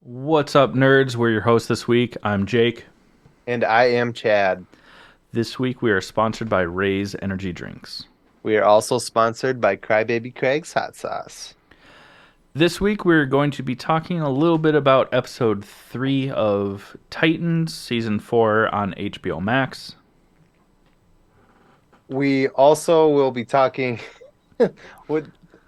What's up, nerds? We're your hosts this week. I'm Jake. And I am Chad. This week we are sponsored by Ray's Energy Drinks. We are also sponsored by Crybaby Craig's Hot Sauce. This week we're going to be talking a little bit about episode 3 of Titans, season 4 on HBO Max. We also will be talking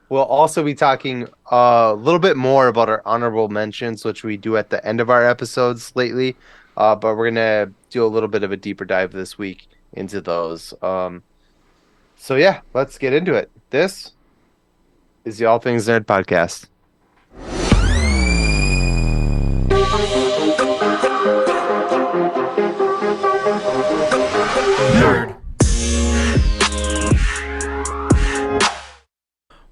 we'll also be talking a little bit more about our honorable mentions, which we do at the end of our episodes lately. But we're gonna do a little bit of a deeper dive this week into those. So yeah, let's get into it. This is the All Things Nerd podcast. Nerd.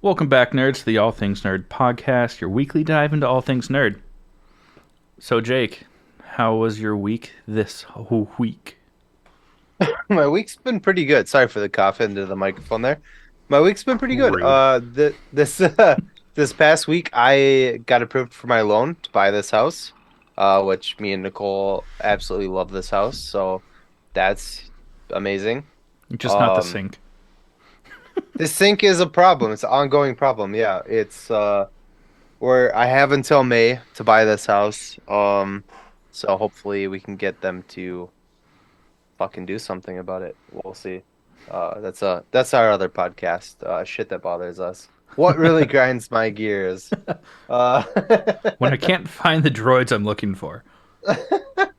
Welcome back, nerds, to the All Things Nerd podcast, your weekly dive into all things nerd. So, Jake, how was your week this whole week? My week's been pretty good. Sorry for the cough into the microphone there. My week's been pretty good. Rude. This past week I got approved for my loan to buy this house, which me and Nicole absolutely love this house. So that's amazing. Just not the sink. The sink is a problem. It's an ongoing problem. Yeah, it's where I have until May to buy this house. So hopefully we can get them to fucking do something about it. We'll see. That's our other podcast. Shit that bothers us. What really grinds my gears? When I can't find the droids I'm looking for.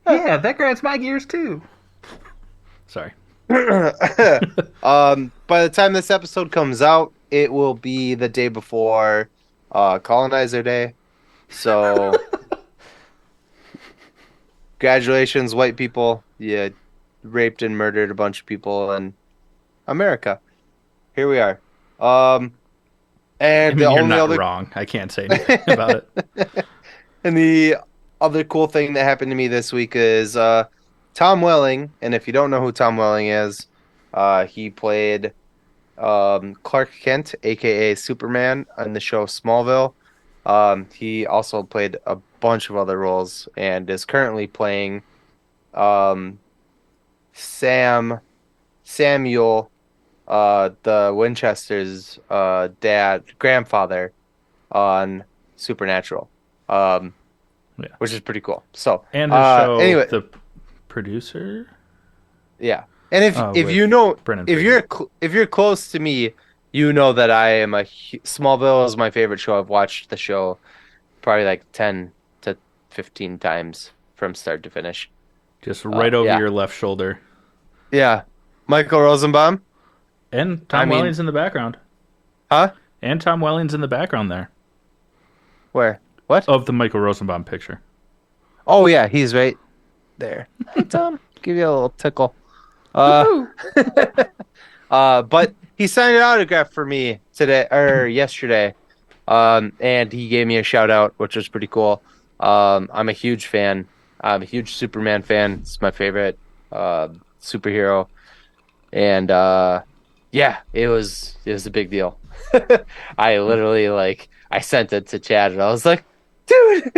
Yeah, that grinds my gears too. Sorry. By the time this episode comes out, it will be the day before Colonizer Day. So, congratulations, white people. You raped and murdered a bunch of people in America. Here we are. And I mean, the you're only not other wrong. I can't say anything about it. and the other cool thing that happened to me this week is Tom Welling. And if you don't know who Tom Welling is, he played Clark Kent, aka Superman, on the show Smallville. He also played a bunch of other roles and is currently playing Samuel, the Winchester's grandfather on Supernatural, Yeah. which is pretty cool. So, And the show, anyway, the producer? yeah. And if with you know Brendan if you're close to me, you know that I am Smallville is my favorite show. I've watched the show probably like 10 to 15 times from start to finish. Just right over yeah. your left shoulder. Yeah. Michael Rosenbaum? And Tom Welling's in the background. Huh? And Tom Welling's in the background there. Where? What? Of the Michael Rosenbaum picture. Oh yeah, he's right there. Hey Tom, give you a little tickle. But he signed an autograph for me today or yesterday. And he gave me a shout out, which was pretty cool. I'm a huge fan. I'm a huge Superman fan. It's my favorite superhero. And yeah, it was a big deal. I literally I sent it to Chad and I was like, dude.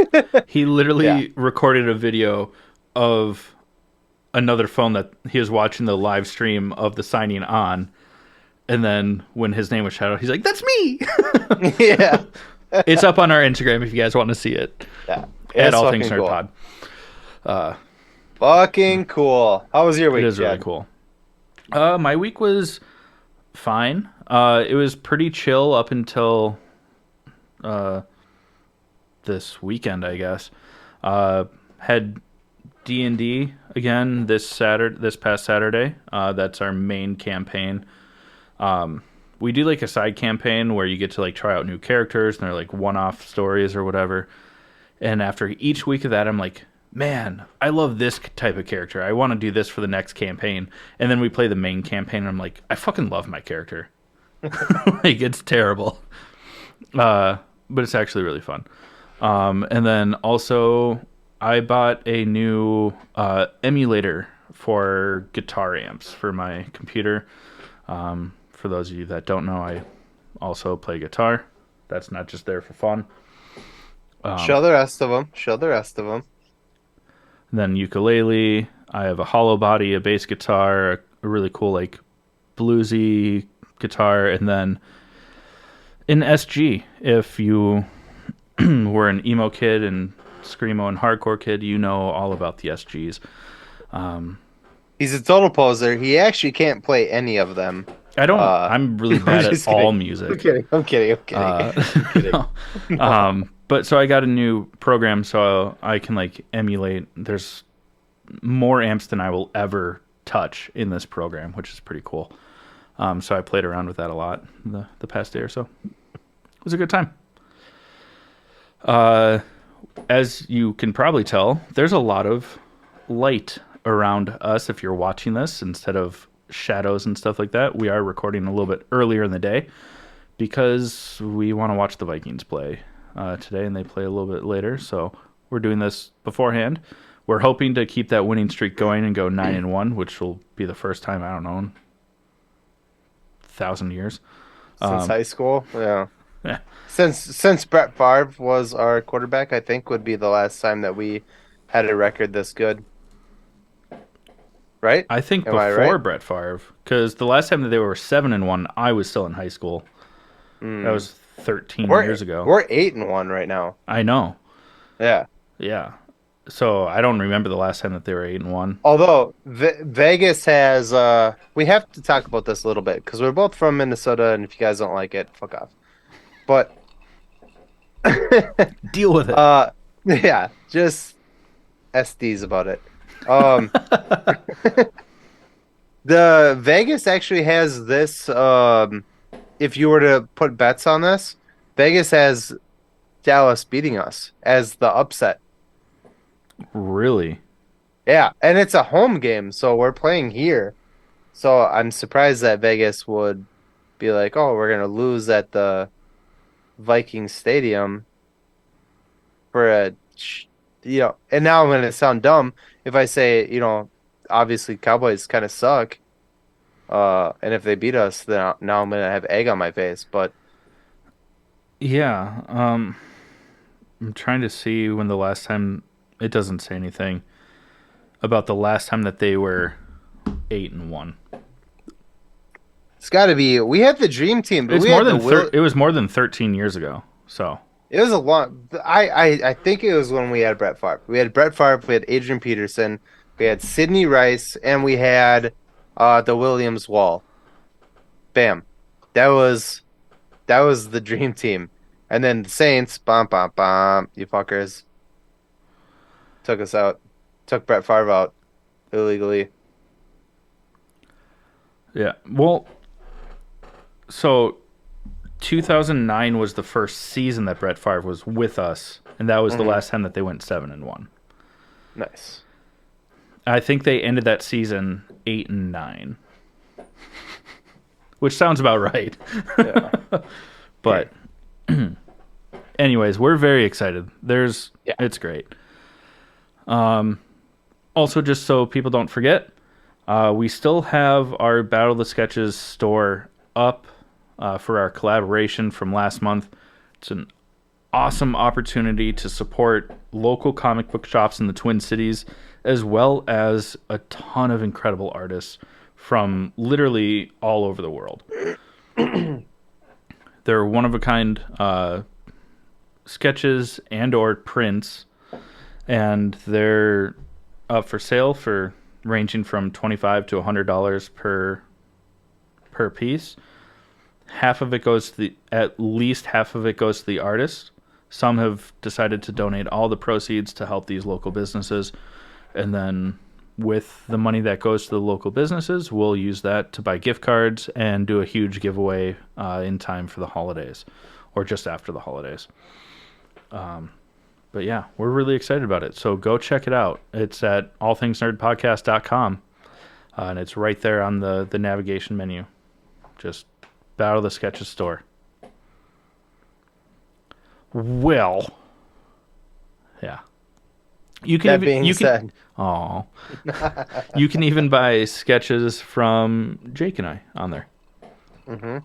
He literally recorded a video of another phone that he was watching the live stream of the signing on. And then when his name was shouted out, he's like, "That's me!" Yeah. It's up on our Instagram if you guys want to see it. Yeah. At All Things Nerd Pod. Fucking cool. How was your week, It is Chad? really cool. My week was fine. It was pretty chill up until this weekend, I guess. Had D&D again this past Saturday. That's our main campaign. We do a side campaign where you get to try out new characters and they're one-off stories or whatever. And after each week of that, I'm like, man, I love this type of character. I want to do this for the next campaign. And then we play the main campaign and I'm like, I fucking love my character. It's terrible. But it's actually really fun. And then also I bought a new emulator for guitar amps for my computer. For those of you that don't know, I also play guitar. That's not just there for fun. Show the rest of them. Show the rest of them. Then ukulele. I have a hollow body, a bass guitar, a really cool like bluesy guitar, and then an SG. If you were an emo kid and screamo and hardcore kid, you know all about the SGs. He's a total poser. He actually can't play any of them. I don't. I'm really bad at all I'm music. kidding. I'm kidding. I'm kidding. No. But so I got a new program so I can like emulate. There's more amps than I will ever touch in this program, which is pretty cool. So I played around with that a lot the past day or so. It was a good time. As you can probably tell, there's a lot of light around us if you're watching this instead of shadows and stuff like that. We are recording a little bit earlier in the day because we want to watch the Vikings play today, and they play a little bit later. So we're doing this beforehand. We're hoping to keep that winning streak going and go 9-1, which will be the first time, I don't know, in 1,000 years. Since high school, yeah. Yeah. Since Brett Favre was our quarterback, I think would be the last time that we had a record this good. Right? I think Am I before right? Brett Favre, because the last time that they were 7-1, I was still in high school. That was 13 years ago. We're 8-1 right now. I know. Yeah. Yeah. So I don't remember the last time that they were 8-1. Although Vegas has, we have to talk about this a little bit because we're both from Minnesota, and if you guys don't like it, fuck off. But Deal with it. yeah, just SDs about it. The Vegas actually has this. If you were to put bets on this, Vegas has Dallas beating us as the upset. Really? Yeah, and it's a home game, so we're playing here. So I'm surprised that Vegas would be like, "Oh, we're gonna lose at the Viking Stadium for And now I'm gonna sound dumb if I say, obviously Cowboys kind of suck. And if they beat us, then now I'm gonna have egg on my face. But Yeah. I'm trying to see when the last time. It doesn't say anything about the last time that they were 8-1. it's got to be. We had the dream team, but It's we more had than it was more than 13 years ago. So It was a long. I think it was when we had Brett Favre. We had Brett Favre. We had Adrian Peterson. We had Sidney Rice, and we had the Williams Wall. Bam, that was the dream team. And then the Saints, bum bum bum, you fuckers, took us out, took Brett Favre out illegally. yeah. Well, so 2009 was the first season that Brett Favre was with us, and that was the last time that they went 7-1. Nice. I think they ended that season 8-9, which sounds about right. Yeah. But, anyways, we're very excited. Yeah. It's great. Also, just so people don't forget, we still have our Battle of the Sketches store up for our collaboration from last month. It's an awesome opportunity to support local comic book shops in the Twin Cities, as well as a ton of incredible artists from literally all over the world. They're one-of-a-kind sketches and or prints, and they're up for sale for ranging from $25 to $100 per piece. At least half of it goes to the artist. Some have decided to donate all the proceeds to help these local businesses, and then with the money that goes to the local businesses, we'll use that to buy gift cards and do a huge giveaway in time for the holidays, or just after the holidays. But yeah, we're really excited about it. So go check it out. It's at allthingsnerdpodcast.com, and it's right there on the navigation menu. Just Battle of the Sketches store. Well, yeah. You can That being said, oh, you can even buy sketches from Jake and I on there. mm-hmm.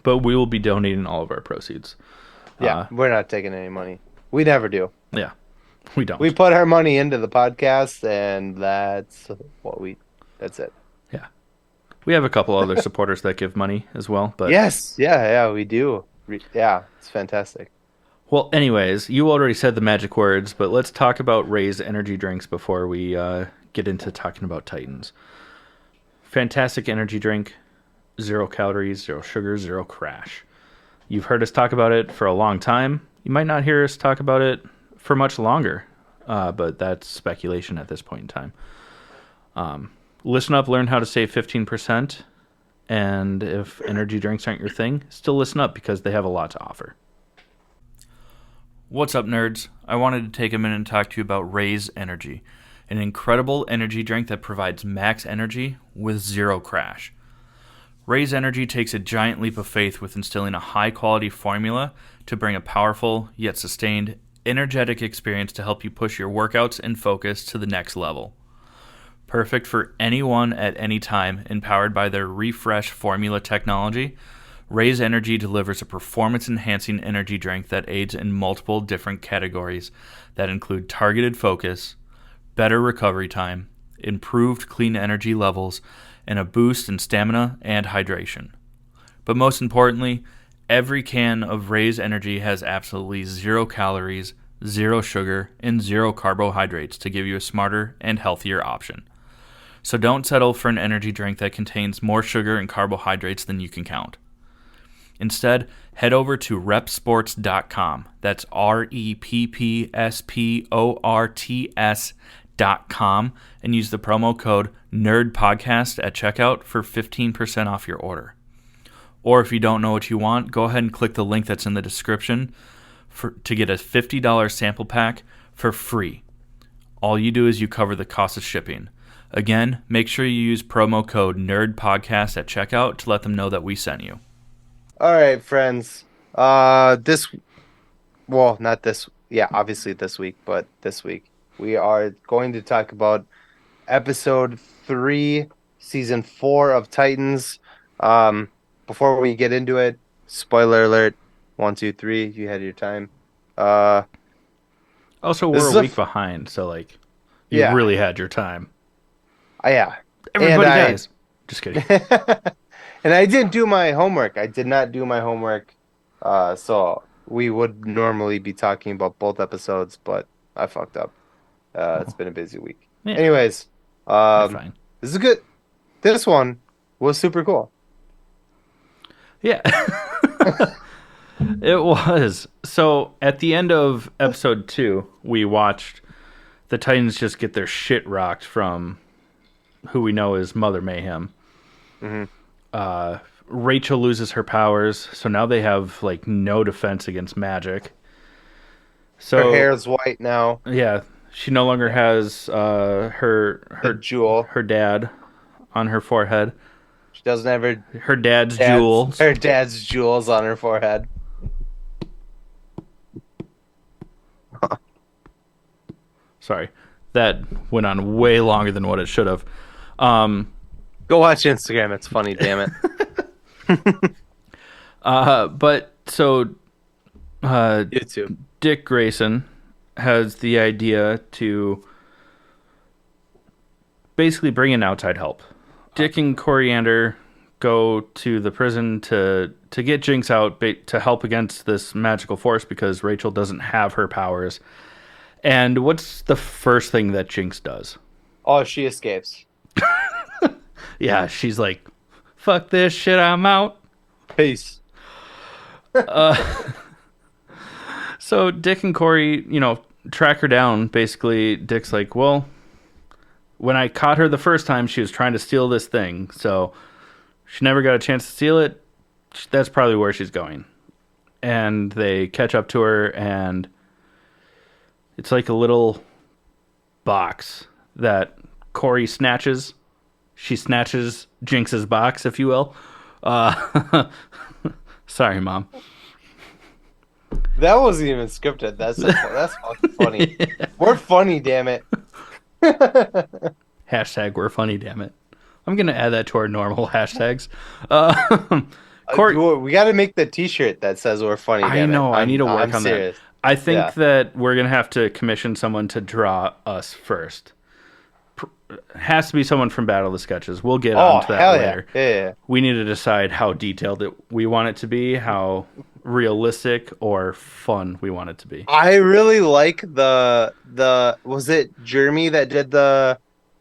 But we will be donating all of our proceeds Yeah, we're not taking any money. We never do. Yeah, we don't. We put our money into the podcast, and that's it. Yeah. We have a couple other supporters that give money as well, but Yes, yeah, we do. Yeah, it's fantastic. well, anyways, you already said the magic words, but let's talk about Ray's energy drinks before we get into talking about Titans. Fantastic energy drink, 0 calories, 0 sugar, 0 crash. You've heard us talk about it for a long time. You might not hear us talk about it for much longer, but that's speculation at this point in time. Listen up, learn how to save 15%, and if energy drinks aren't your thing, still listen up because they have a lot to offer. What's up, nerds? I wanted to take a minute and talk to you about Ray's Energy, an incredible energy drink that provides max energy with 0 crash. Ray's Energy takes a giant leap of faith with instilling a high-quality formula to bring a powerful, yet sustained, energetic experience to help you push your workouts and focus to the next level. Perfect for anyone at any time, empowered by their refresh formula technology, Ray's Energy delivers a performance-enhancing energy drink that aids in multiple different categories that include targeted focus, better recovery time, improved clean energy levels, and a boost in stamina and hydration. But most importantly, every can of Ray's Energy has absolutely 0 calories, 0 sugar, and 0 carbohydrates to give you a smarter and healthier option. So don't settle for an energy drink that contains more sugar and carbohydrates than you can count. Instead, head over to repsports.com. That's REPPSPORTS.com and use the promo code NERDPODCAST at checkout for 15% off your order. Or if you don't know what you want, go ahead and click the link that's in the description to get a $50 sample pack for free. All you do is you cover the cost of shipping. Again, make sure you use promo code NERDPODCAST at checkout to let them know that we sent you. All right, friends. Not this week, but this week we are going to talk about episode 3, season 4 of Titans. Before we get into it, spoiler alert, 1, 2, 3, you had your time. Also, we're a week behind, so you really had your time. Yeah. Everybody dies. Just kidding. And I didn't do my homework. I did not do my homework. So we would normally be talking about both episodes, but I fucked up. It's been a busy week. Yeah. Anyways, fine. This is good. This one was super cool. Yeah. It was. So at the end of episode 2, we watched the Titans just get their shit rocked from who we know is Mother Mayhem. Mm-hmm. Rachel loses her powers, so now they have no defense against magic. So her hair's white now. Yeah, she no longer has her jewel, her dad, on her forehead. She doesn't have her dad's jewels. Her dad's jewels on her forehead. Sorry, that went on way longer than what it should have. Go watch Instagram. It's funny, damn it. But so YouTube. Dick Grayson has the idea to basically bring in outside help. Dick and Coriander go to the prison to get Jinx out to help against this magical force because Rachel doesn't have her powers. And what's the first thing that Jinx does? Oh, she escapes. Yeah, she's like, fuck this shit, I'm out. Peace. So Dick and Corey, track her down. Basically, Dick's like, well, when I caught her the first time, she was trying to steal this thing. So she never got a chance to steal it. That's probably where she's going. And they catch up to her, and it's like a little box that Corey snatches. She snatches Jinx's box, if you will. Sorry, Mom. That wasn't even scripted. That's fucking funny. Yeah. We're funny, damn it. Hashtag we're funny, damn it. I'm going to add that to our normal hashtags. Corey, We got to make the T-shirt that says we're funny. I Damn it! know. I need to work I'm on that. serious. I think Yeah. that we're gonna have to commission someone to draw us first. Has to be someone from Battle of the Sketches. We'll get Oh onto that hell yeah! later. Yeah. Yeah. We need to decide how detailed we want it to be, how realistic or fun we want it to be. I really like the was it Jeremy that did the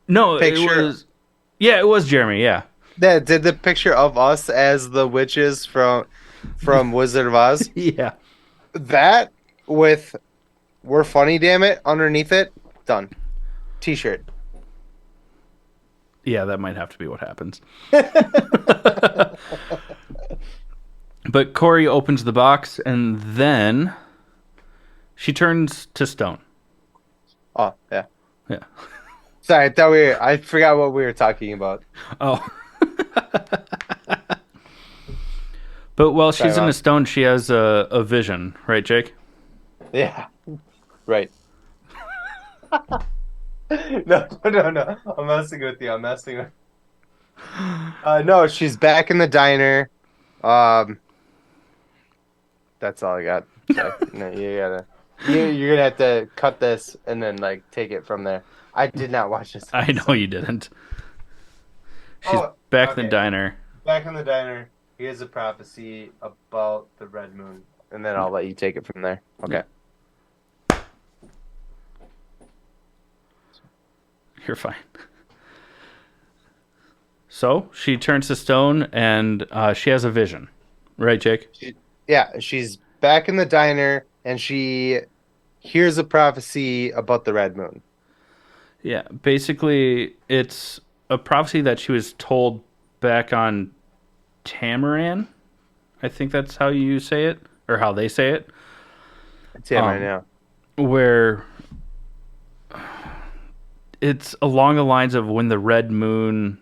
No, it picture was. Yeah, it was Jeremy. Yeah. picture of us as the witches from Wizard of Oz. Yeah. That with "We're funny, damn it" underneath it. Done. T-shirt. Yeah, that might have to be what happens. But Corey opens the box and then she turns to stone. Oh yeah. Yeah. Sorry, I forgot what we were talking about. Oh. But while Sorry, she's in Mom. a stone, she has a vision, right, Jake? Yeah. Right. No. I'm messing with you. No, she's back in the diner. That's all I got. So, no, you're gonna have to cut this and then like take it from there. I did not watch this. I know you didn't. She's Oh, back in okay. the diner. Back in the diner. Here's a prophecy about the red moon, and then I'll let you take it from there. Okay. You're fine. So she turns to stone and she has a vision. Right, Jake? Yeah, she's back in the diner, and she hears a prophecy about the red moon. Yeah. Basically, it's a prophecy that she was told back on Tamaran. I think that's how you say it, or how they say it. It's him right now. Where it's along the lines of when the red moon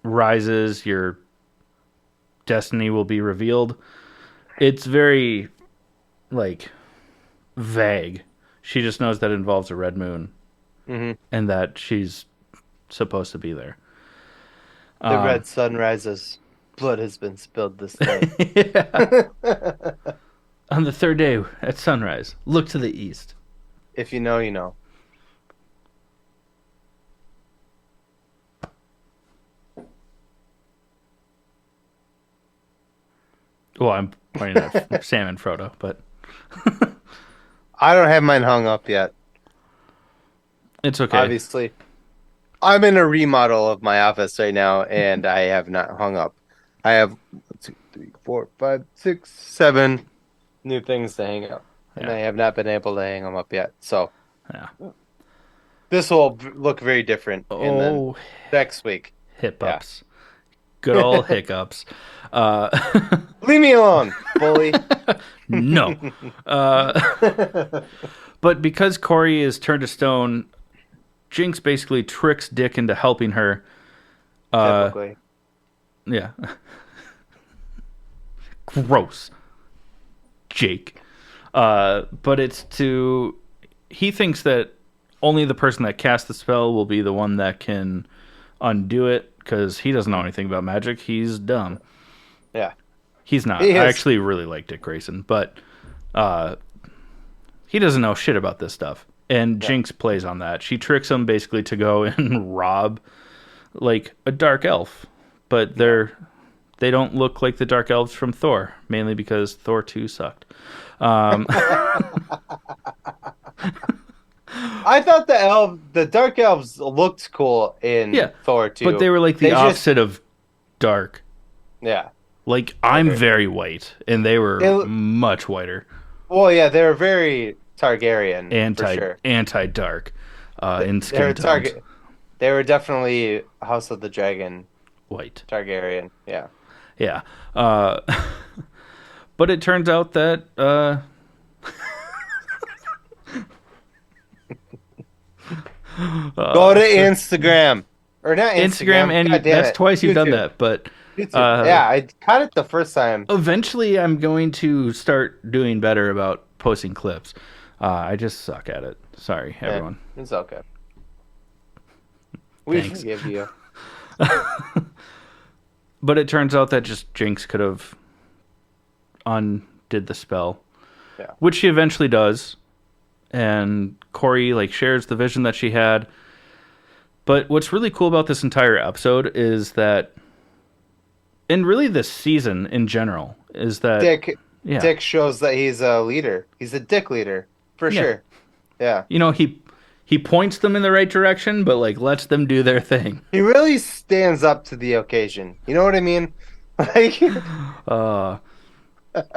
rises, your destiny will be revealed. It's very, like, vague. She just knows that it involves a red moon and that she's supposed to be there. The red sun rises. Blood has been spilled this day. Yeah. On the third day at sunrise, look to the east. If you know, you know. Well, I'm pointing at Sam and Frodo, but I don't have mine hung up yet. it's okay. Obviously. I'm in a remodel of my office right now, and I have not hung up. I have 1, 2, 3, 4, 5, 6, 7 new things to hang up. And Yeah. I have not been able to hang them up yet. So Yeah. this will look very different in the Oh, next week. hiccups. Good old hiccups. Leave me alone, bully. No. But because Corey is turned to stone, Jinx basically tricks Dick into helping her. Typically. Yeah. Gross. Jake. But it's to... He thinks that only the person that casts the spell will be the one that can undo it, because he doesn't know anything about magic. He's dumb. Yeah. He's not. He I is. actually really like Dick Grayson, but he doesn't know shit about this stuff. And Jinx plays on that. She tricks him basically to go and rob like a dark elf. But they don't look like the dark elves from Thor, mainly because Thor 2 sucked. I thought the dark elves looked cool in Thor 2. But they were like the opposite of dark. Yeah. Like, I'm very white, and they were much whiter. Well, yeah, they were very Targaryen, for sure. Anti-dark in skin tones. They were definitely House of the Dragon. White. Targaryen, yeah. Yeah. But it turns out that... Go to Instagram. Or not Instagram. and that's twice you've done that, but... yeah, I caught it the first time. Eventually, I'm going to start doing better about posting clips. I just suck at it. Sorry, everyone. It's okay. We Thanks. forgive you. But it turns out that just Jinx could have undid the spell, Yeah. which she eventually does. And Corey like shares the vision that she had. But what's really cool about this entire episode is that, and really this season in general, is that yeah, Dick shows that he's a leader. He's a dick leader for yeah. sure. Yeah. You know, he points them in the right direction, but like lets them do their thing. He really stands up to the occasion. You know what I mean? Like, Uh,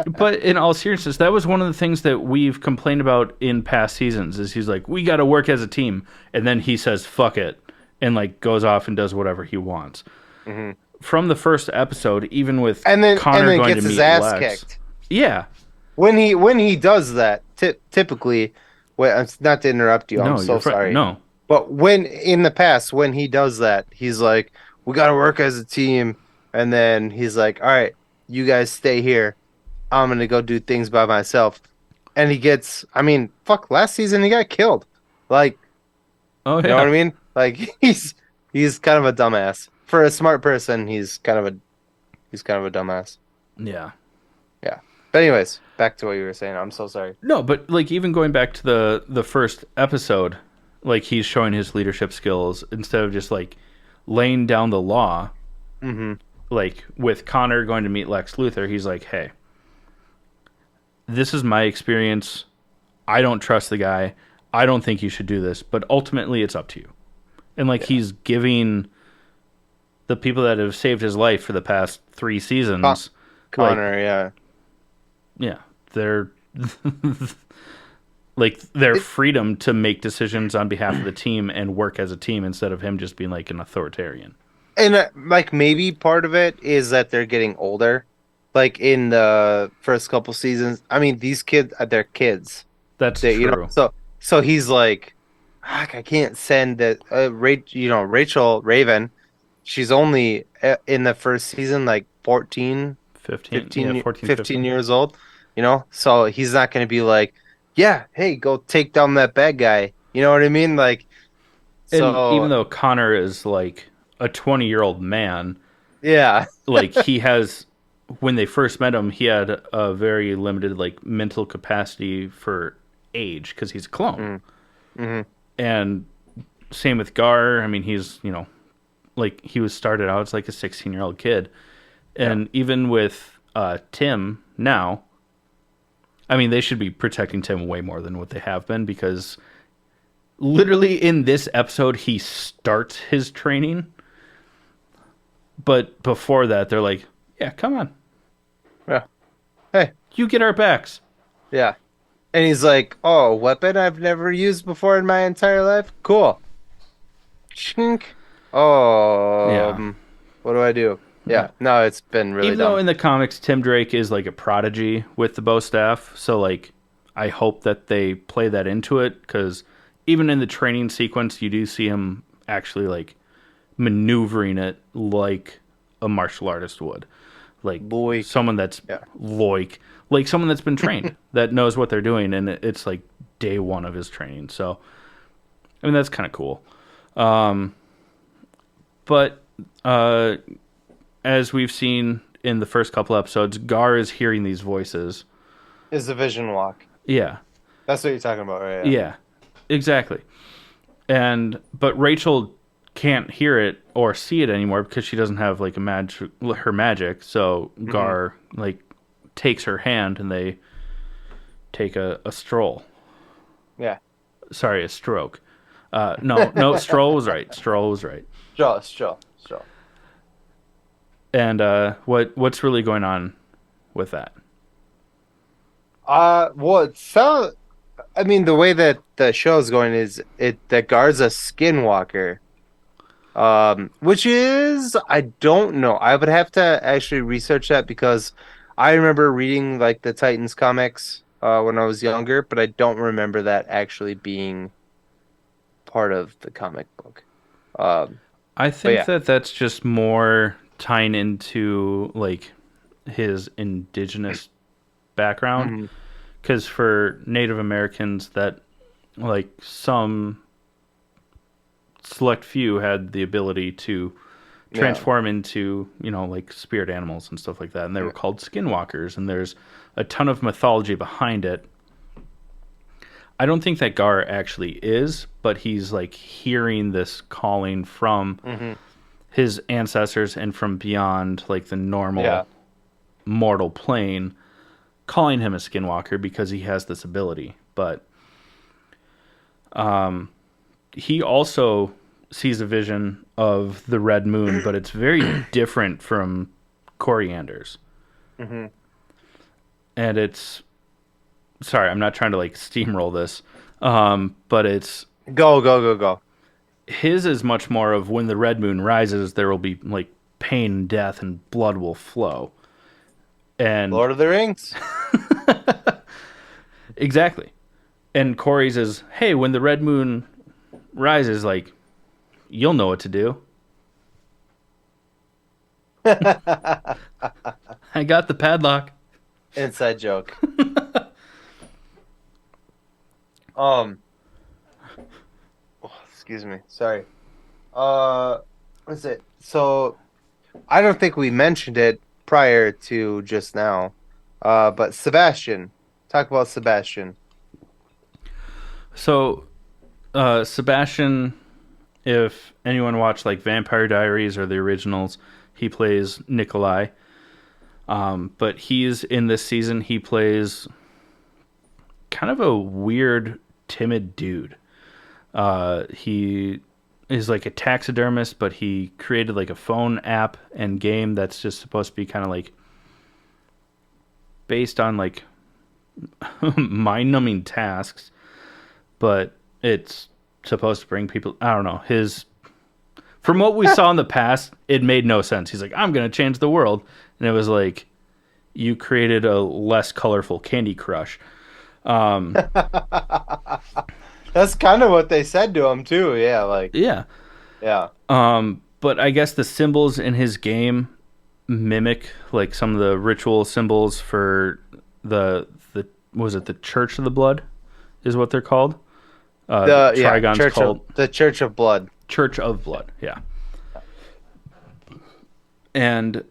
but in all seriousness, that was one of the things that we've complained about in past seasons. Is he's like, we got to work as a team, and then he says, "Fuck it," and like goes off and does whatever he wants. mm-hmm. From the first episode, even with and then Connor going gets to his meet ass Lex, kicked. yeah. When he does that, typically, well, not to interrupt you, I'm so sorry. No, but when in the past, when he does that, he's like, "We got to work as a team," and then he's like, "All right, you guys stay here. I'm gonna go do things by myself." And he gets, I mean, fuck, last season he got killed. Like, oh yeah, you know what I mean? Like he's kind of a dumbass. For a smart person, he's kind of a dumbass. yeah. Yeah. But anyways, back to what you were saying. I'm so sorry. No, but like even going back to the first episode, like he's showing his leadership skills instead of just like laying down the law. Mm-hmm. Like with Connor going to meet Lex Luthor, he's like, "Hey, this is my experience. I don't trust the guy. I don't think you should do this, but ultimately it's up to you." And like he's giving the people that have saved his life for the past 3 seasons, Connor, yeah, they're like their freedom to make decisions on behalf of the team and work as a team instead of him just being like an authoritarian. And like maybe part of it is that they're getting older. Like in the first couple seasons, I mean, these kids, they're kids. That's true. You know, so he's like, I can't send that. Rachel Raven, she's only in the first season like 14, 15 years old. You know, so he's not going to be like, yeah, hey, go take down that bad guy. You know what I mean? Like, and even though Connor is like a 20-year-old man, yeah, like he has, when they first met him, he had a very limited like mental capacity for age because he's a clone. Mm-hmm. And same with Gar. I mean, he's, you know, like he was started out as like a 16-year-old kid. And even with Tim now, I mean, they should be protecting Tim way more than what they have been, because literally in this episode, he starts his training. But before that, they're like, yeah, come on. Yeah. Hey. You get our backs. Yeah. And he's like, oh, a weapon I've never used before in my entire life? Cool. Chink. Oh, what do I do? Yeah. No, it's been really Even dumb. though in the comics, Tim Drake is like a prodigy with the bow staff. So, like, I hope that they play that into it, because even in the training sequence, you do see him actually, like, maneuvering it like a martial artist would. Like, someone that's like someone that's been trained, that knows what they're doing, and it's like day one of his training. So, I mean, that's kind of cool. But as we've seen in the first couple episodes, Gar is hearing these voices. Is the vision walk? Yeah, that's what you're talking about, right? Yeah, exactly. But Rachel can't hear it or see it anymore because she doesn't have like her magic. So Gar like takes her hand and they take a stroll. Yeah. Sorry, a stroke. No, Stroll was right. Stroll was right. Stroll. And what's really going on with that? Well, I mean, the way that the show is going is that Gar's a skinwalker. Which is, I don't know. I would have to actually research that, because I remember reading like the Titans comics when I was younger, but I don't remember that actually being part of the comic book. I think that's just more tying into like his indigenous background, because for Native Americans, that like some select few had the ability to transform into, like spirit animals and stuff like that. And they were called skinwalkers, and there's a ton of mythology behind it. I don't think that Gar actually is, but he's like hearing this calling from his ancestors and from beyond like the normal mortal plane, calling him a skinwalker because he has this ability. But he also sees a vision of the red moon, but it's very different from Coriander's. And it's... Sorry, I'm not trying to like steamroll this, but it's... Go. His is much more of when the red moon rises, there will be like pain and death and blood will flow. And Lord of the Rings. Exactly. And Corey's is, hey, when the red moon rises, like, you'll know what to do. I got the padlock. Inside joke. Excuse me. Sorry. What's it? So, I don't think we mentioned it prior to just now. But Sebastian. Talk about Sebastian. So, Sebastian, if anyone watched like Vampire Diaries or the originals, he plays Nikolai. But he's in this season, he plays kind of a weird, timid dude. He is like a taxidermist, but he created like a phone app and game that's just supposed to be kind of like based on like mind-numbing tasks, but it's supposed to bring people... I don't know. From what we saw in the past, it made no sense. He's like, I'm going to change the world. And it was like, you created a less colorful Candy Crush. That's kind of what they said to him, too. Yeah, like... Yeah. Yeah. But I guess the symbols in his game mimic, like, some of the ritual symbols for the was it the Church of the Blood is what they're called? Trigon's the Church of Blood. Church of Blood, yeah. And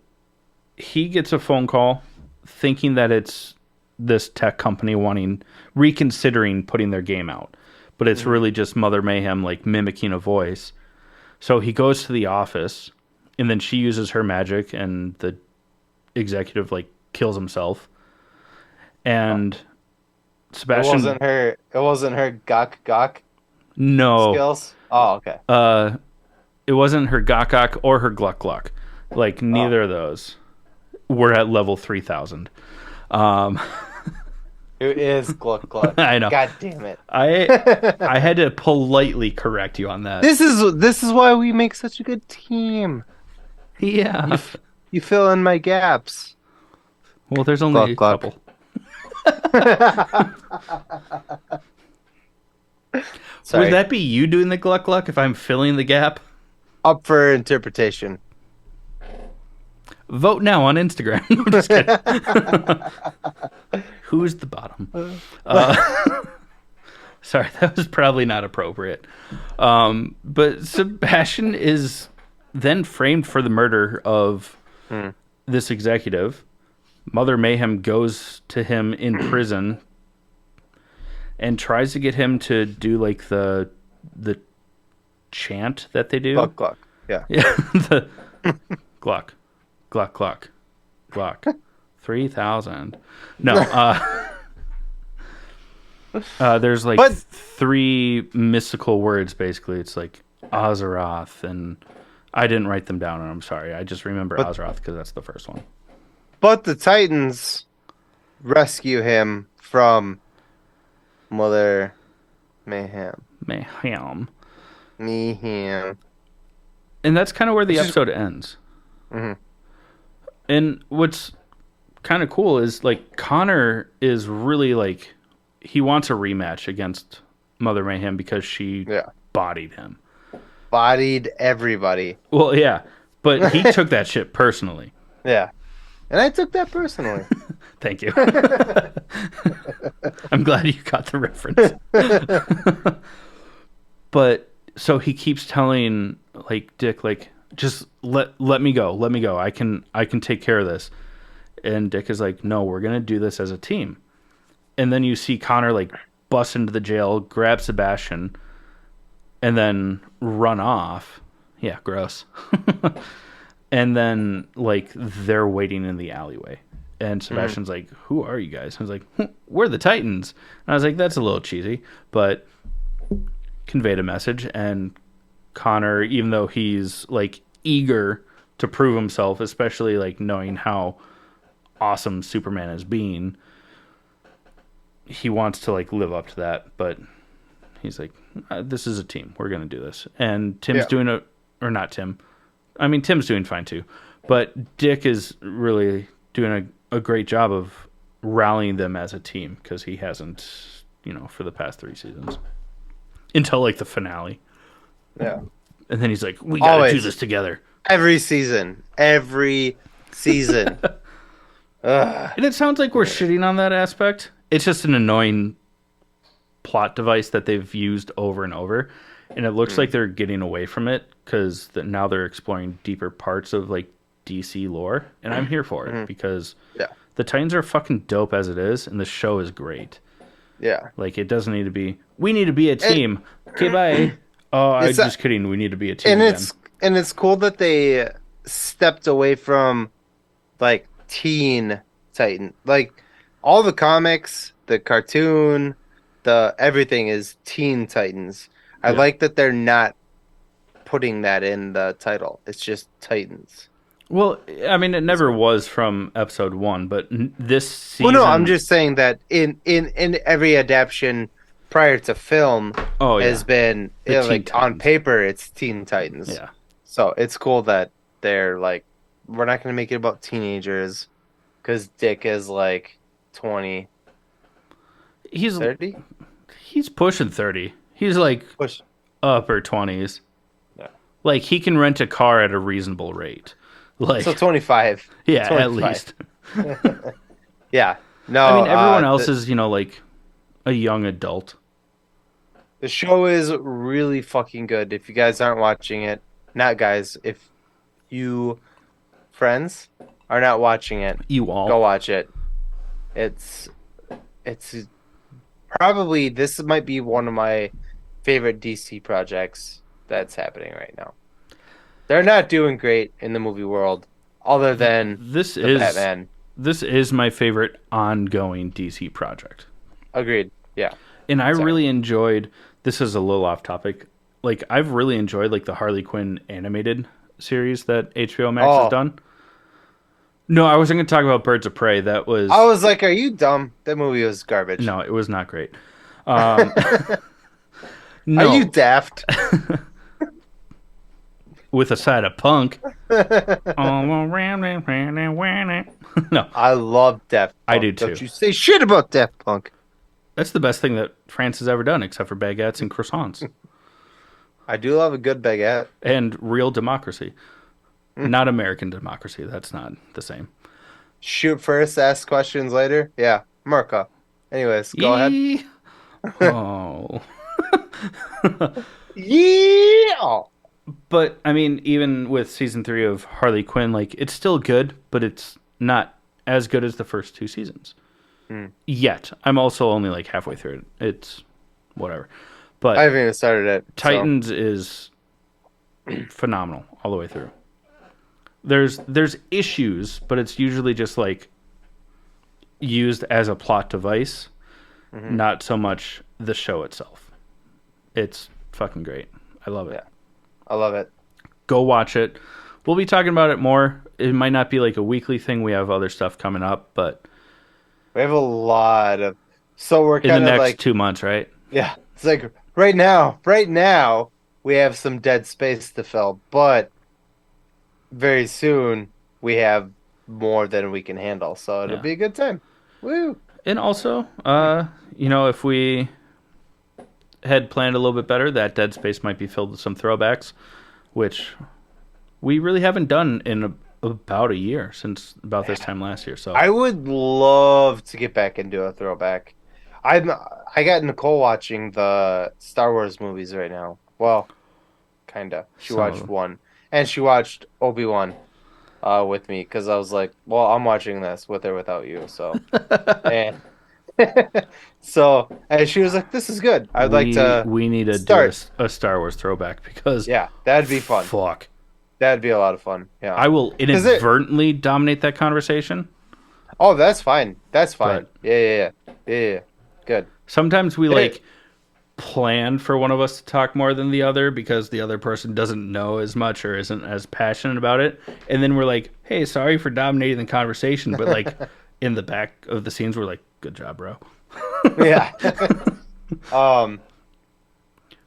he gets a phone call thinking that it's this tech company reconsidering putting their game out. But it's really just Mother Mayhem, like, mimicking a voice. So he goes to the office, and then she uses her magic, and the executive, like, kills himself. And Sebastian... It wasn't her gok no skills? Oh, okay. It wasn't her gok or her gluck. Like, neither of those were at level 3000. It is gluck. I know. God damn it. I had to politely correct you on that. This is why we make such a good team. Yeah. You fill in my gaps. Well, there's only a couple. Sorry. Would that be you doing the gluck if I'm filling the gap? Up for interpretation. Vote now on Instagram. I'm just kidding. Who's the bottom? Sorry, that was probably not appropriate. But Sebastian is then framed for the murder of this executive. Mother Mayhem goes to him in prison and tries to get him to do like the chant that they do. Gluck. Yeah. The gluck. 3000. No. There's like 3 mystical words basically. It's like Azeroth, and I didn't write them down, and I'm sorry. I just remember Azeroth because that's the first one. But the Titans rescue him from Mother Mayhem. And that's kind of where the episode ends. Mm-hmm. And what's kind of cool is, like, Connor is really, like, he wants a rematch against Mother Mayhem because she bodied him. Bodied everybody. Well, yeah. But he took that shit personally. Yeah. And I took that personally. Thank you. I'm glad you got the reference. But so he keeps telling, like, Dick, like, Just let me go. Let me go. I can take care of this. And Dick is like, no, we're gonna do this as a team. And then you see Connor like bust into the jail, grab Sebastian, and then run off. Yeah, gross. And then like they're waiting in the alleyway. And Mhm. Sebastian's like, "Who are you guys?" I was like, "We're the Titans." And I was like, "That's a little cheesy, but conveyed a message." And Connor, even though he's like eager to prove himself, especially like knowing how awesome Superman is being, he wants to like live up to that. But he's like, "This is a team. We're gonna do this." And Tim's Yeah. doing a, or not Tim. I mean, Tim's doing fine too, but Dick is really doing a great job of rallying them as a team because he hasn't, for the past 3 seasons until like the finale. Yeah. And then he's like, "We got to do Always. this together." Every season. Every season. Ugh. And it sounds like we're shitting on that aspect. It's just an annoying plot device that they've used over and over. And it looks like Mm. they're getting away from it because now they're exploring deeper parts of like DC lore. And I'm here for it Mhm. because Yeah. the Titans are fucking dope as it is. And the show is great. Yeah. Like, it doesn't need to be, we need to be a It, team. Okay, bye. Oh, I'm it's just kidding. We need to be a team and again. it's cool that they stepped away from like teen Titan. Like all the comics, the cartoon, the everything is Teen Titans. I Yeah. like that they're not putting that in the title. It's just Titans. Well, I mean, it never was from episode one, but this Well, no, I'm season. just saying that in every adaptation prior to film Oh, has yeah. been The Teen like on Titans. paper it's Teen Titans. Yeah. So it's cool that they're like we're not going to make it about teenagers because Dick is like 20, He's 30. he's pushing 30. He's like Push. upper 20s. Yeah. Like, he can rent a car at a reasonable rate. So Like, 25. yeah, at 25. least. Yeah. No, I mean, everyone else is, like a young adult. the show is really fucking good. If you guys aren't watching it, not guys, if you friends are not watching it, You all. go watch it. It's it's probably this might be one of my favorite DC projects that's happening right now. They're not doing great in the movie world, other than This the is Batman. this is my favorite ongoing DC project. Agreed. Yeah. And I Sorry. really enjoyed, this is a little off topic. Like, I've really enjoyed like the Harley Quinn animated series that HBO Max has Oh, done. No, I wasn't going to talk about Birds of Prey. That I was was like, "Are you dumb?" That movie was garbage. no, it was not great. Um, Are you no, daft? with a side of punk. I All around and no, love Daft I Punk. do too. Don't you say shit about Daft Punk. That's the best thing that France has ever done, except for baguettes and croissants I do love a good baguette. and real democracy. Not American democracy. That's not the same. Shoot first, ask questions later. Yeah, Merca. Anyways, go ahead. Yee. Oh. Yeah. But I mean, even with season 3 of Harley Quinn, like, it's still good, but it's not as good as the first 2 seasons. Hmm. Yet, I'm also only like halfway through it. It's whatever. I But haven't even started it. So. Titans is phenomenal all the way through. There's issues, but it's usually just like used as a plot device, Mhm. not so much the show itself. It's fucking great. I love it. Yeah. I love it. Go watch it. We'll be talking about it more. It might not be like a weekly thing. We have other stuff coming up, but We have a lot of. So we're in the kind of next like, 2 months, right? yeah. It's like right now, we have some dead space to fill, but very soon we have more than we can handle. So it'll Yeah. be a good time. Woo. And also, if we had planned a little bit better, that dead space might be filled with some throwbacks, which we really haven't done in about a year, since about this time last year. So I would love to get back into a throwback. I got Nicole watching the Star Wars movies right now. Well, kinda. She Some of watched them. one, and she watched Obi-Wan with me because I was like, well, I'm watching this with or without you. So and and she was like, this is good. I'd like We to we need to do start. a Star Wars throwback because Yeah, that'd be fun. fuck. That'd be a lot of fun. Yeah. I will Because it inadvertently dominate that conversation, Oh, that's fine. That's fine. but Yeah. Good. sometimes we It, like plan for one of us to talk more than the other because the other person doesn't know as much or isn't as passionate about it. And then we're like, hey, sorry for dominating the conversation. But like in the back of the scenes, we're like, good job, bro. yeah. um.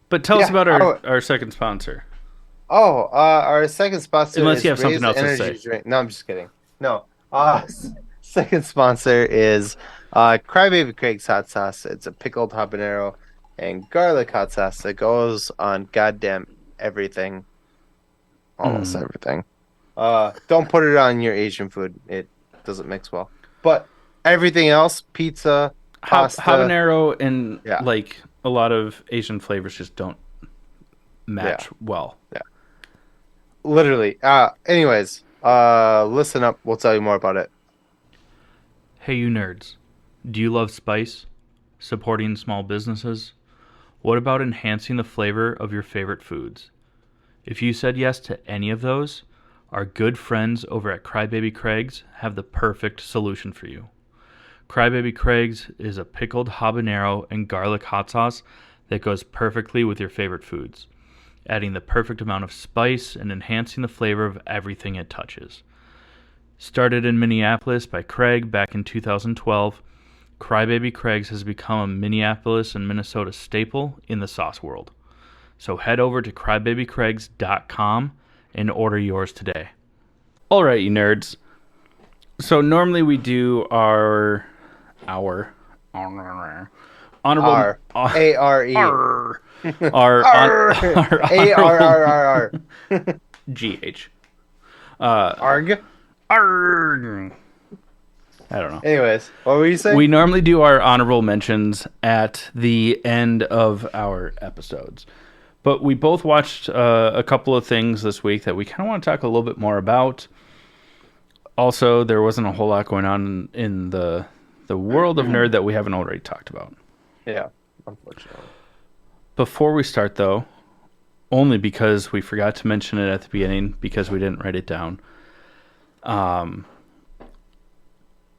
But tell us Yeah. about Oh, our second sponsor. our second sponsor Unless is you have something Raise else to Energy say. Drink. No, I'm just kidding. No. Second sponsor is Crybaby Craig's hot sauce. It's a pickled habanero and garlic hot sauce that goes on goddamn everything, almost Mm. everything. Don't put it on your Asian food. It doesn't mix well. But everything else, pizza, pasta, Habanero and yeah, like a lot of Asian flavors just don't yeah, match well. yeah. Literally. Anyways, listen up. We'll tell you more about it. Hey, you nerds. Do you love spice? Supporting small businesses? What about enhancing the flavor of your favorite foods? If you said yes to any of those, our good friends over at Crybaby Craig's have the perfect solution for you. Crybaby Craig's is a pickled habanero and garlic hot sauce that goes perfectly with your favorite foods, adding the perfect amount of spice and enhancing the flavor of everything it touches. Started in Minneapolis by Craig back in 2012, Crybaby Craig's has become a Minneapolis and Minnesota staple in the sauce world. So head over to crybabycraigs.com and order yours today. All right, you nerds. So normally we do our honorable R A R E our R A R R R GH. Arg. Arg. I don't know. Anyways, what were you saying? We normally do our honorable mentions at the end of our episodes. But we both watched a couple of things this week that we kind of want to talk a little bit more about. Also, there wasn't a whole lot going on in the world of nerd that we haven't already talked about. Yeah, unfortunately. Before we start, though, only because we forgot to mention it at the beginning because we didn't write it down.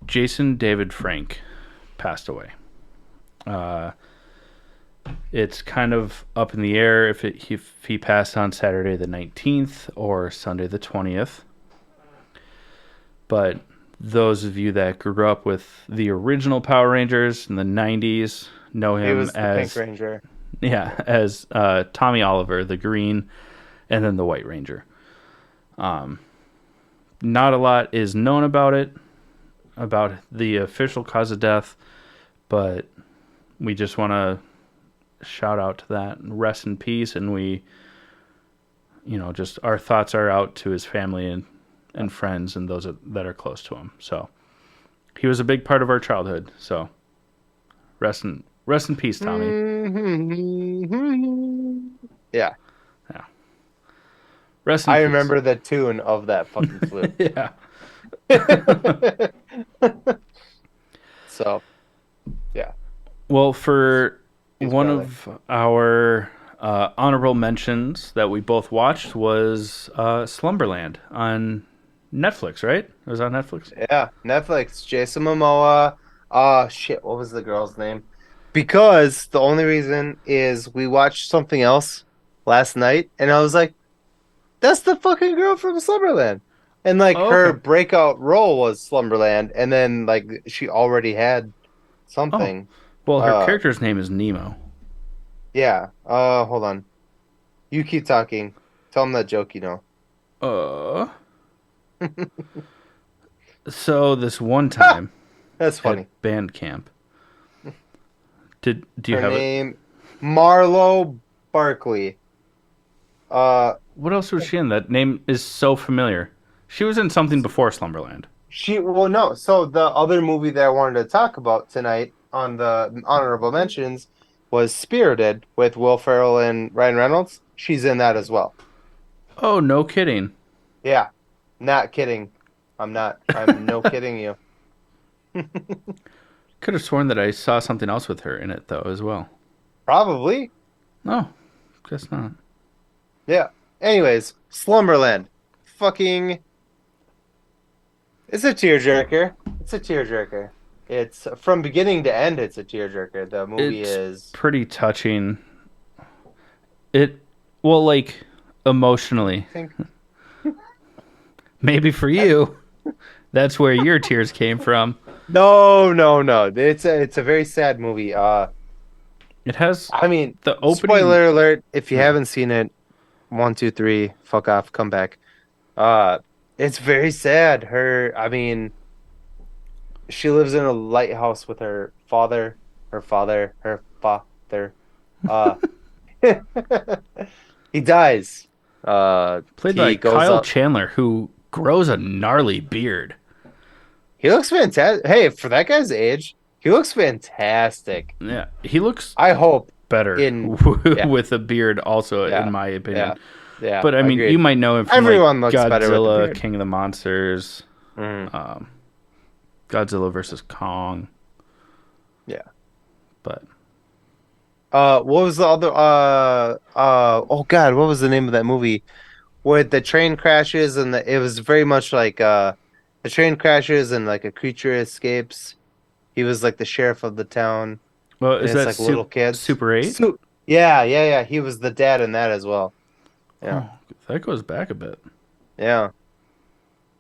Jason David Frank passed away. It's kind of up in the air if he passed on Saturday the 19th or Sunday the 20th. But those of you that grew up with the original Power Rangers in the 90s know He him was the as Pink Ranger. as Tommy Oliver, the Green, and then the White Ranger. Not a lot is known about it, about the official cause of death, but we just want to shout out to that and rest in peace. And we, just our thoughts are out to his family and friends and those that are close to him. So he was a big part of our childhood. So rest in peace, Tommy. Yeah. Yeah. Rest in I peace. remember the tune of that fucking flute. Yeah. So, yeah. Well, for He's one brother. of our honorable mentions that we both watched was Slumberland on Netflix, right? It was on Netflix? Yeah, Netflix, Jason Momoa. Shit, what was the girl's name? Because the only reason is we watched something else last night, and I was like, that's the fucking girl from Slumberland. And like Oh, her okay. breakout role was Slumberland, and then like she already had Oh, something. well, her Uh, character's name is Nemo. yeah. Hold on. You keep talking. Tell him that joke you know. Uh. So this one time That's at funny. band camp, do you Her have it? name, Marlo Barkley. What else was she in? That name is so familiar. She was in something before Slumberland. Well, no. So the other movie that I wanted to talk about tonight on the honorable mentions was Spirited with Will Ferrell and Ryan Reynolds. She's in that as well. Oh, no kidding. Yeah, not kidding. I'm not. I'm no kidding you. Could have sworn that I saw something else with her in it though as well. Probably. No, guess not. Yeah. Anyways, Slumberland. Fucking. It's a tearjerker. It's a tearjerker. It's from beginning to end. It's a tearjerker. The movie It's is. pretty touching. It well, like emotionally, I think. maybe for you, that's where your tears came from. No, no, no. It's a very sad movie. It has I mean, the opening. spoiler alert. If you Yeah. haven't seen it, 1, 2, 3, fuck off, come back. Uh, it's very sad. I mean, she lives in a lighthouse with her father. Uh, he dies. Played by He goes Kyle up. Chandler, who grows a gnarly beard. He looks fantastic. Hey, for that guy's age, he looks fantastic. Yeah, he looks I hope better in, yeah, with a beard, also, in yeah, my yeah, opinion. yeah, But I mean, you agreed. might know him from like Everyone looks better with the Godzilla, beard. King of the Monsters, Mhm. um, Godzilla versus Kong. Yeah. But What was the other oh God, what was the name of that movie where the train crashes and it was very much like the train crashes and like a creature escapes. He was like the sheriff of the town well, and is it's that like little kids. Super 8? Yeah, yeah, yeah. He was the dad in that as well. Yeah. Oh, that goes back a bit. Yeah.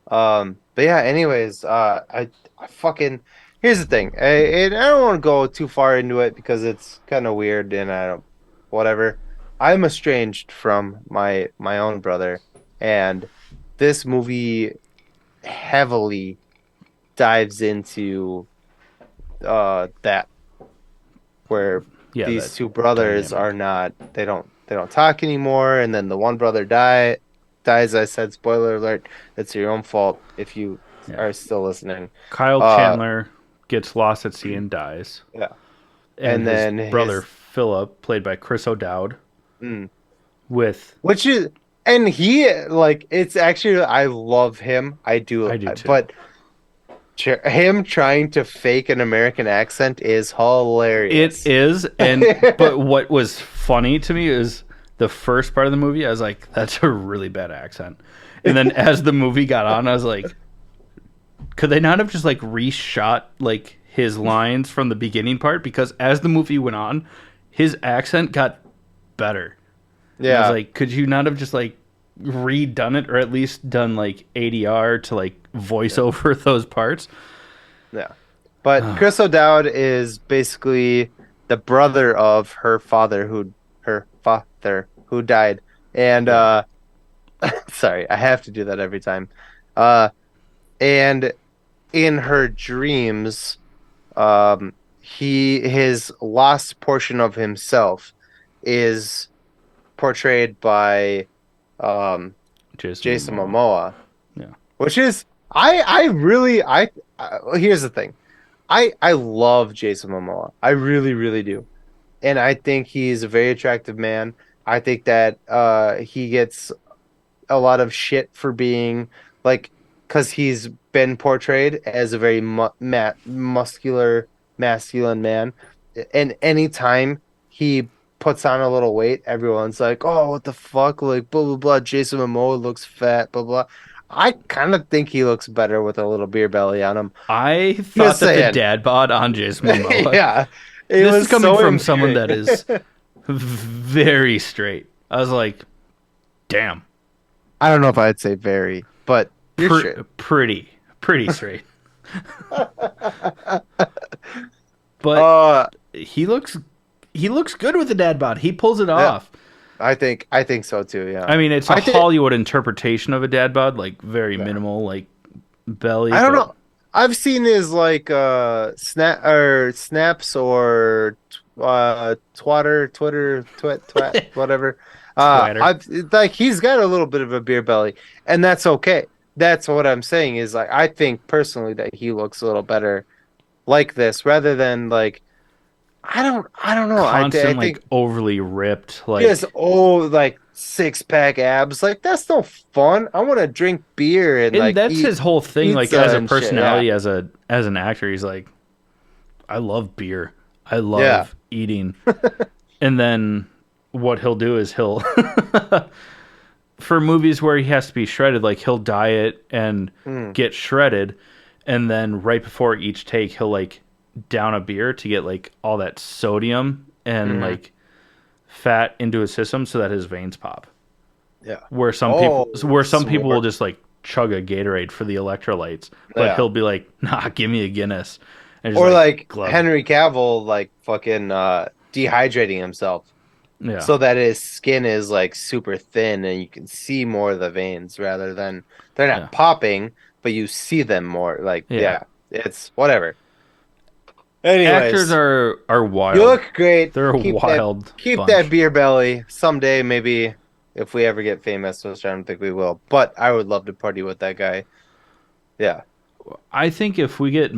But yeah, anyways, I fucking here's the thing. And I don't want to go too far into it because it's kind of weird and I don't whatever. I'm estranged from my own brother, and this movie heavily dives into that where Yeah, that these two brothers are dynamic. not they don't talk anymore, and then the one brother dies. I said spoiler alert, it's your own fault if you Yeah. are still listening. Kyle Uh Chandler gets lost at sea and dies. yeah. And And his then brother, his Philip, played by Chris O'Dowd, mm, with. which is and he like it's actually I love him. I do, I do too. but him trying to fake an American accent is It hilarious. is, but what was funny to me is the first part of the movie. I was like, "That's a really bad accent," and then as the movie got on, I was like, "Could they not have just like reshot like his lines from the beginning part?" Because as the movie went on, his accent got better. And I was Yeah. like, "Could you not have just like redone it, or at least done like ADR to like voice over those parts?" Yeah. But Chris O'Dowd is basically the brother of her father who died. And Yeah. sorry, I have to do that every time. Uh and in her dreams, his lost portion of himself is portrayed by um Jason Jason Momoa. Momoa, Yeah. which is I really here's the thing. I love Jason Momoa. I really, really do. And I think he's a very attractive man. I think that he gets a lot of shit for being like because he's been portrayed as a very muscular, masculine man. And anytime he puts on a little weight, everyone's like, "Oh, what the fuck?" Like blah blah blah. Jason Momoa looks fat. Blah blah. I kind of think he looks better with a little beer belly on him. I thought Just that the saying. dad bod on Jason Momoa. Yeah, it This is was coming so from someone endearing. that is very straight. I was like, damn, I don't know if I'd say very, but you're straight. pretty straight. But Uh, he looks good with the dad bod. He pulls it yeah, off. I think so too. Yeah, I mean, it's a I think Hollywood interpretation of a dad bod, like very yeah. minimal, like belly. I don't But know. I've seen his like snaps or twat whatever. Twitter. I've like he's got a little bit of a beer belly, and that's okay. That's what I'm saying is like I think personally that he looks a little better like this rather than like I don't know. I Constant, think like overly ripped, just like, like 6-pack abs. Like that's no fun. I want to drink beer and and like that's eat his whole thing. Like pizza as a and shit. Yeah, personality, as an actor, he's like, I love beer, I yeah. love eating, and then what he'll do is he'll for movies where he has to be shredded, like he'll diet and Mm, get shredded, and then right before each take, he'll like down a beer to get like all that sodium and hmm. like fat into his system so that his veins pop. Yeah. Where Oh, some people will smart. just like chug a Gatorade for the electrolytes, but Yeah. he'll be like, "Nah, give me a Guinness," and just Or like like glug. Henry Cavill, like fucking dehydrating himself Yeah, so that his skin is like super thin and you can see more of the veins rather than they're yeah, not popping, but you see them more. Like, yeah. yeah, it's whatever. Actors Anyways, are you wild. look great. They're a Keep that wild keep that bunch. beer belly. Someday, maybe if we ever get famous, which I don't think we will, but I would love to party with that guy. Yeah. I think if we get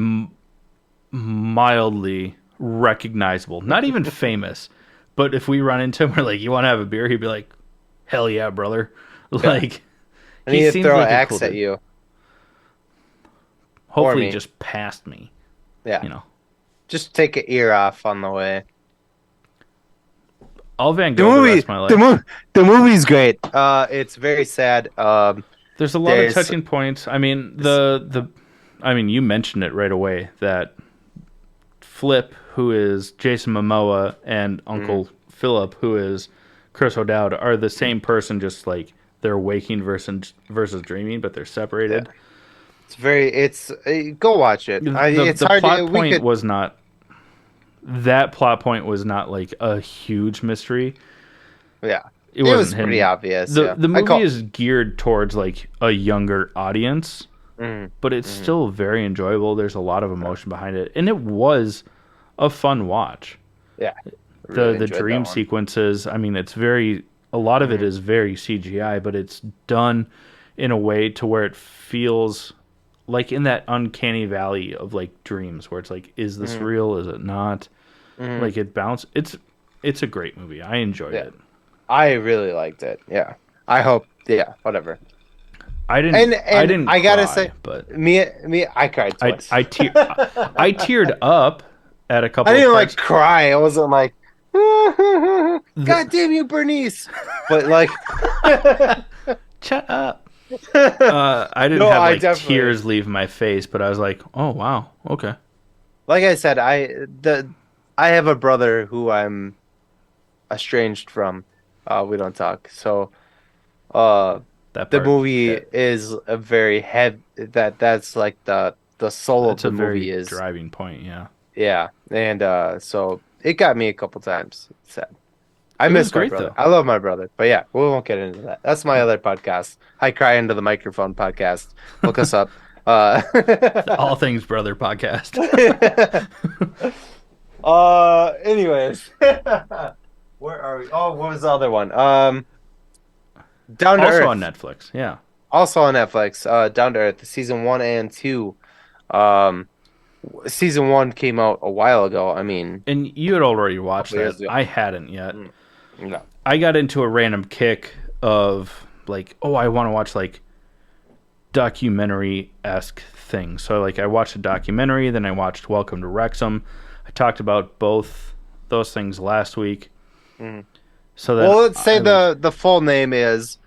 mildly recognizable, not even famous, but if we run into him, we're like, "You want to have a beer?" He'd be like, "Hell yeah, brother!" Yeah. Like, I he need to seems throw an like a cool axe at dude. you or Hopefully, me. just past me. Yeah. You know, Just take an ear off on the way. I'll Van The Gogh the movie, rest of my the life. movie, the movie's great. It's very sad. There's a lot of There's touching points. I mean, s- I mean, you mentioned it right away that Flip, who is Jason Momoa, and mm, Uncle Philip, who is Chris O'Dowd, are the same person. Just like they're waking versus dreaming, but they're yeah, separated. it's very. It's go watch it. It's The hard to. plot We point could. was not that plot point was not like a huge mystery. Yeah, It it wasn't was pretty hidden. obvious. Yeah, The I movie call. is geared towards like a younger audience, Mm, but it's mm, still very enjoyable. There's a lot of emotion behind it, and it was a fun watch. yeah, really The enjoyed that dream one. sequences, I mean, it's very a lot of it Mm, is very CGI, but it's done in a way to where it feels like in that uncanny valley of like dreams where it's like, is this mm, real? Is it not? mm, Like it bounce it's a great movie. I enjoyed yeah, it. I really liked it. Yeah, I hope. Yeah, whatever. I And didn't I gotta cry, say, but I cried twice. I teared up at a I couple of didn't like parts. cry. I wasn't like, The, God damn you, Bernice. But like, shut up. no, I didn't have I like definitely, tears leave my face, but I was like, "Oh wow, okay." like I said, I have a brother who I'm estranged from. We don't talk. So, uh, That the part movie hit. is a very heavy, that's like the soul of It's a the movie very is, driving point, yeah. yeah. And, so it got me a couple times. It's sad. I It was miss my great brother. though. I love my brother. But yeah, we won't get into that. That's my other podcast. I Cry Into the Microphone podcast. Look us up. Uh, The All Things Brother podcast. anyways. Where are we? Oh, what was the other one? Down to Also on Earth. Netflix, yeah. Also on Netflix. Down to Earth, season 1 and 2. Um, season 1 came out a while ago. I mean, And you had already a watched couple years that. ago. I hadn't yet. Mm, no. I got into a random kick of like, oh, I want to watch like documentary esque things. So like I watched a documentary, then I watched Welcome to Wrexham. I talked about both those things last week. Mhm. So then Well, let's say I was the full name is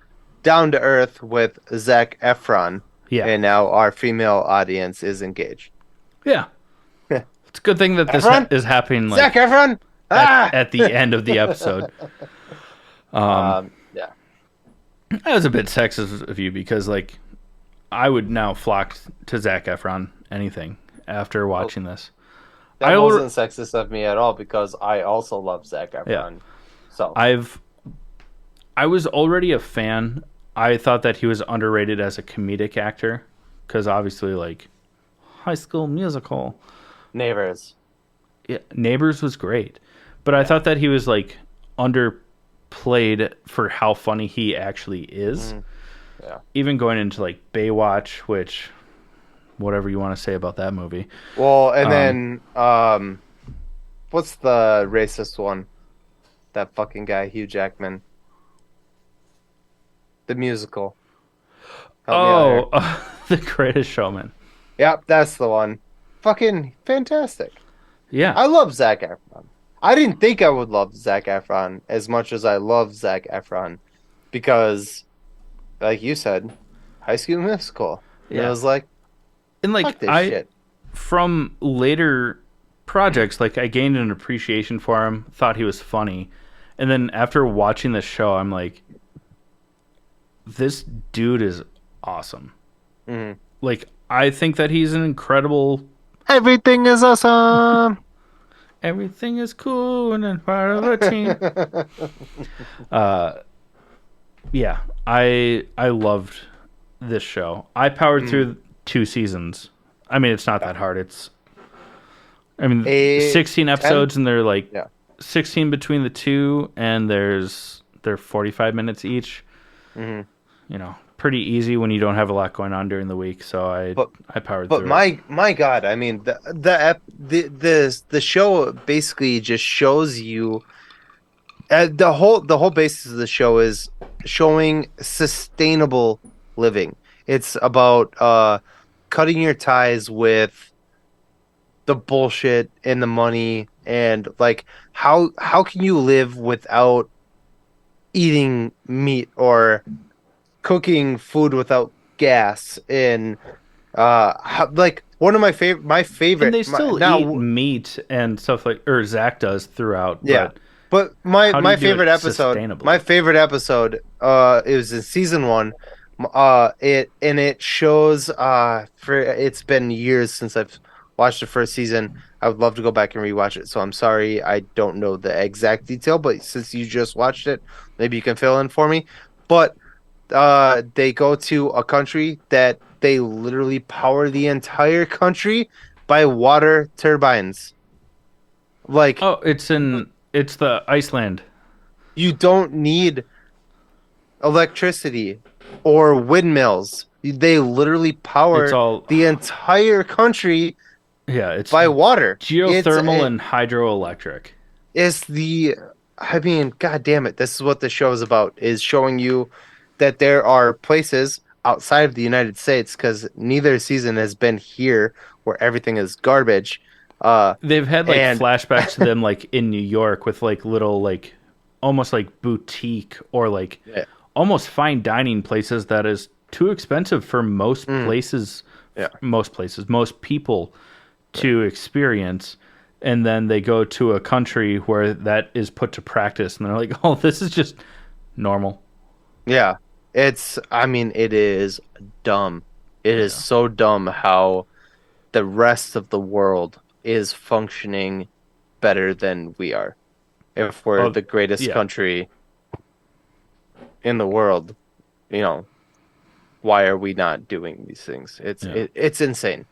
Down to Earth with Zac Efron, yeah. and now our female audience is engaged. Yeah. It's a good thing that this Efron? is happening Zac like Efron? Ah! at the end of the episode. Yeah. That was a bit sexist of you because like I would now flock to Zac Efron anything after Well, watching this. that wasn't sexist of me at all because I also love Zac Yeah. Efron. So, I was already a fan. I thought that he was underrated as a comedic actor because obviously like High School Musical. Neighbors. Yeah, Neighbors was great, but I thought that he was like underplayed for how funny he actually is. Mm, yeah. Even going into like Baywatch, which whatever you want to say about that movie. Well, and then what's the racist one? That fucking guy, Hugh Jackman. The musical. Help me out here. Oh, The Greatest Showman. Yep, that's the one. Fucking fantastic. Yeah. I love Zac Efron. I didn't think I would love Zac Efron as much as I love Zac Efron because, like you said, High School Musical. And it Yeah. was like, And fuck like this shit. from later projects, like I gained an appreciation for him, thought he was funny. And then after watching this show, I'm like, this dude is awesome. Mhm. Like, I think that he's an incredible. Everything is awesome. Everything is cool and then part of a team. Yeah, I loved this show. I powered through 2 seasons. I mean, it's not that hard. I mean, 16 episodes, 10? and they're like Yeah. 16 between the two, and they're 45 minutes each. Mhm. You know, pretty easy when you don't have a lot going on during the week. So I powered But through my God, I mean the show basically just shows you the whole basis of the show is showing sustainable living. It's about cutting your ties with the bullshit and the money and like how can you live without eating meat or cooking food without gas and like one of my it, and favorite they still eat now meat and stuff like, or Zach does throughout. yeah, But but how do my you do favorite it episode, sustainably? it was in season one. It shows for it's been years since I've watched the first season. I would love to go back and rewatch it. So I'm sorry I don't know the exact detail, but since you just watched it, maybe you can fill in for me. But they go to a country that they literally power the entire country by water turbines. Like Oh, it's the Iceland. you don't need electricity or windmills. They literally It's power all the entire country yeah. It's by water. geothermal and hydroelectric. It's the I mean, god damn it, this is what the show is about, is showing you that there are places outside of the United States, because neither season has been here where everything is garbage. They've had like And flashbacks to them like in New York with like little like almost like boutique or like yeah, almost fine dining places that is too expensive for most mm, places, yeah, most people to experience. And then they go to a country where that is put to practice, and they're like, "Oh, this is just normal." yeah. I mean, it is dumb. It is Yeah. so dumb how the rest of the world is functioning better than we are. If we're Oh, the greatest yeah. country in the world, you know, why are we not doing these things? Yeah. It's insane.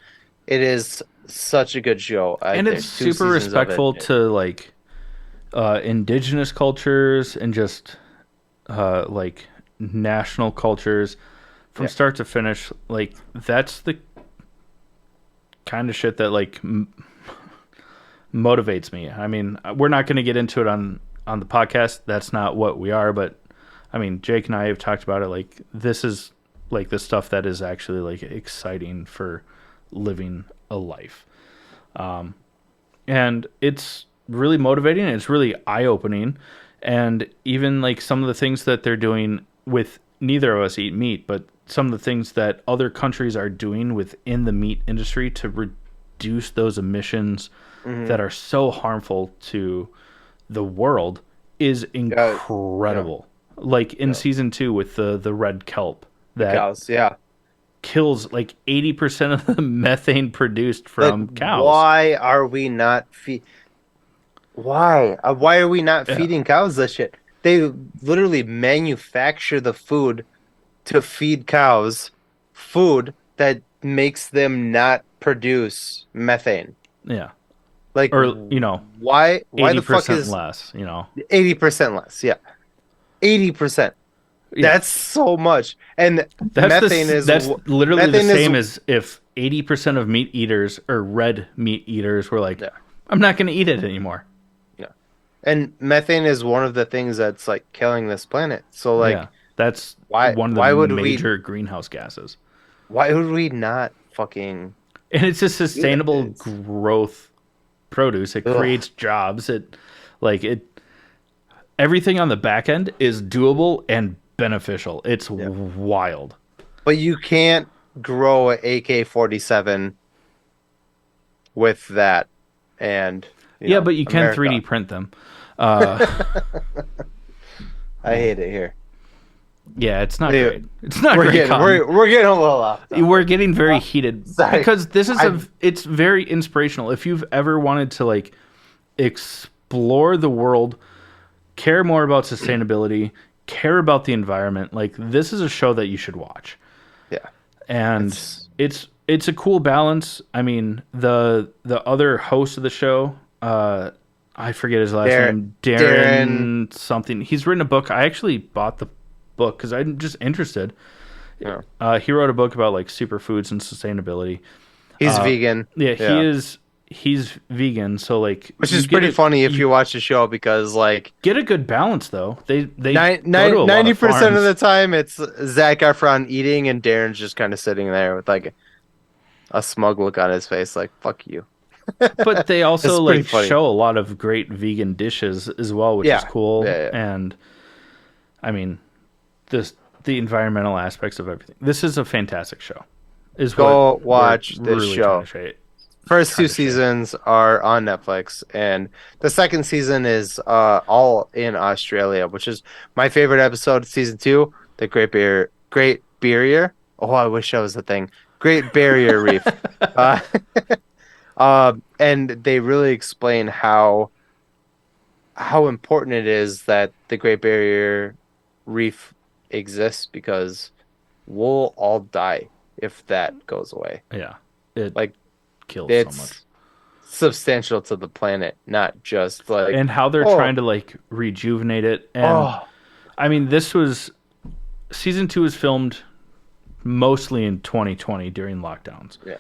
It is such a good show. And it's Think two super seasons of it. respectful to like indigenous cultures and just like national cultures from Yeah. start to finish. Like that's the kind of shit that like motivates me. I mean, we're not going to get into it on the podcast. That's not what we are. But I mean, Jake and I have talked about it. Like this is like the stuff that is actually like exciting for living a life. And it's really motivating. It's really eye opening. And even like some of the things that they're doing with, neither of us eat meat, but some of the things that other countries are doing within the meat industry to reduce those emissions that are so harmful to the world is incredible. Like in season 2 with the red kelp that Cows, yeah. kills like 80% of the methane produced from Like, cows. why are we not why are we not Yeah. feeding cows this shit? They literally manufacture the food to feed cows, food that makes them not produce methane. Yeah. Like, Or, you know, why the fuck 80% is less, you know. 80% less? Yeah. 80%. Yeah. That's so much. And That's methane is that's literally the methane is same as if 80% of meat eaters or red meat eaters were like, Yeah. I'm not going to eat it anymore. And methane is one of the things that's like killing this planet. So Yeah, like that's why one of the why would we major greenhouse gases. why would we not fucking And it's a do that? sustainable It's growth produce. It ugh. creates jobs. It everything on the back end is doable and beneficial. It's Yeah. wild. But you can't grow a AK-47 with that and Yeah, but you can America. 3D print them. Uh, I hate it here. yeah, it's not Anyway, great. It's not we're great getting cotton. we're getting a little off We're topic. getting very Uh, heated sorry. because this is I it's very inspirational. If you've ever wanted to like explore the world, care more about sustainability, care about the environment, like this is a show that you should watch. yeah. And It's it's a cool balance. I mean, the other host of the show, I forget his last Darren name, Darren Darren something. He's written a book. I actually bought the book because I'm just interested. yeah. He wrote a book about like superfoods and sustainability. He's vegan. Yeah, Yeah. he's vegan, so like Which is pretty funny if you watch the show because like get a good balance though. They go to a lot of 90% of farms, the time it's Zac Efron eating and Darren's just kind of sitting there with like a smug look on his face, like "fuck you." but they It's also pretty like funny. show a lot of great vegan dishes as well, which is Yeah, cool. yeah, yeah. And I mean, this the environmental aspects of everything. This is a fantastic show. Is what Go we're watch this really trying show. to say. First Trying two to say. seasons are on Netflix, and the second season is all in Australia, which is my favorite episode. Season two, the Great Barrier. Oh, I wish that was the thing. Great Barrier Reef. Uh, and they really explain how important it is that the Great Barrier Reef exists because we'll all die if that goes away. Yeah, it Like kills so much. it's substantial to the planet, not just like, And how they're oh, trying to like rejuvenate it. And oh, I mean, this was season 2 was filmed mostly in 2020 during lockdowns. yeah,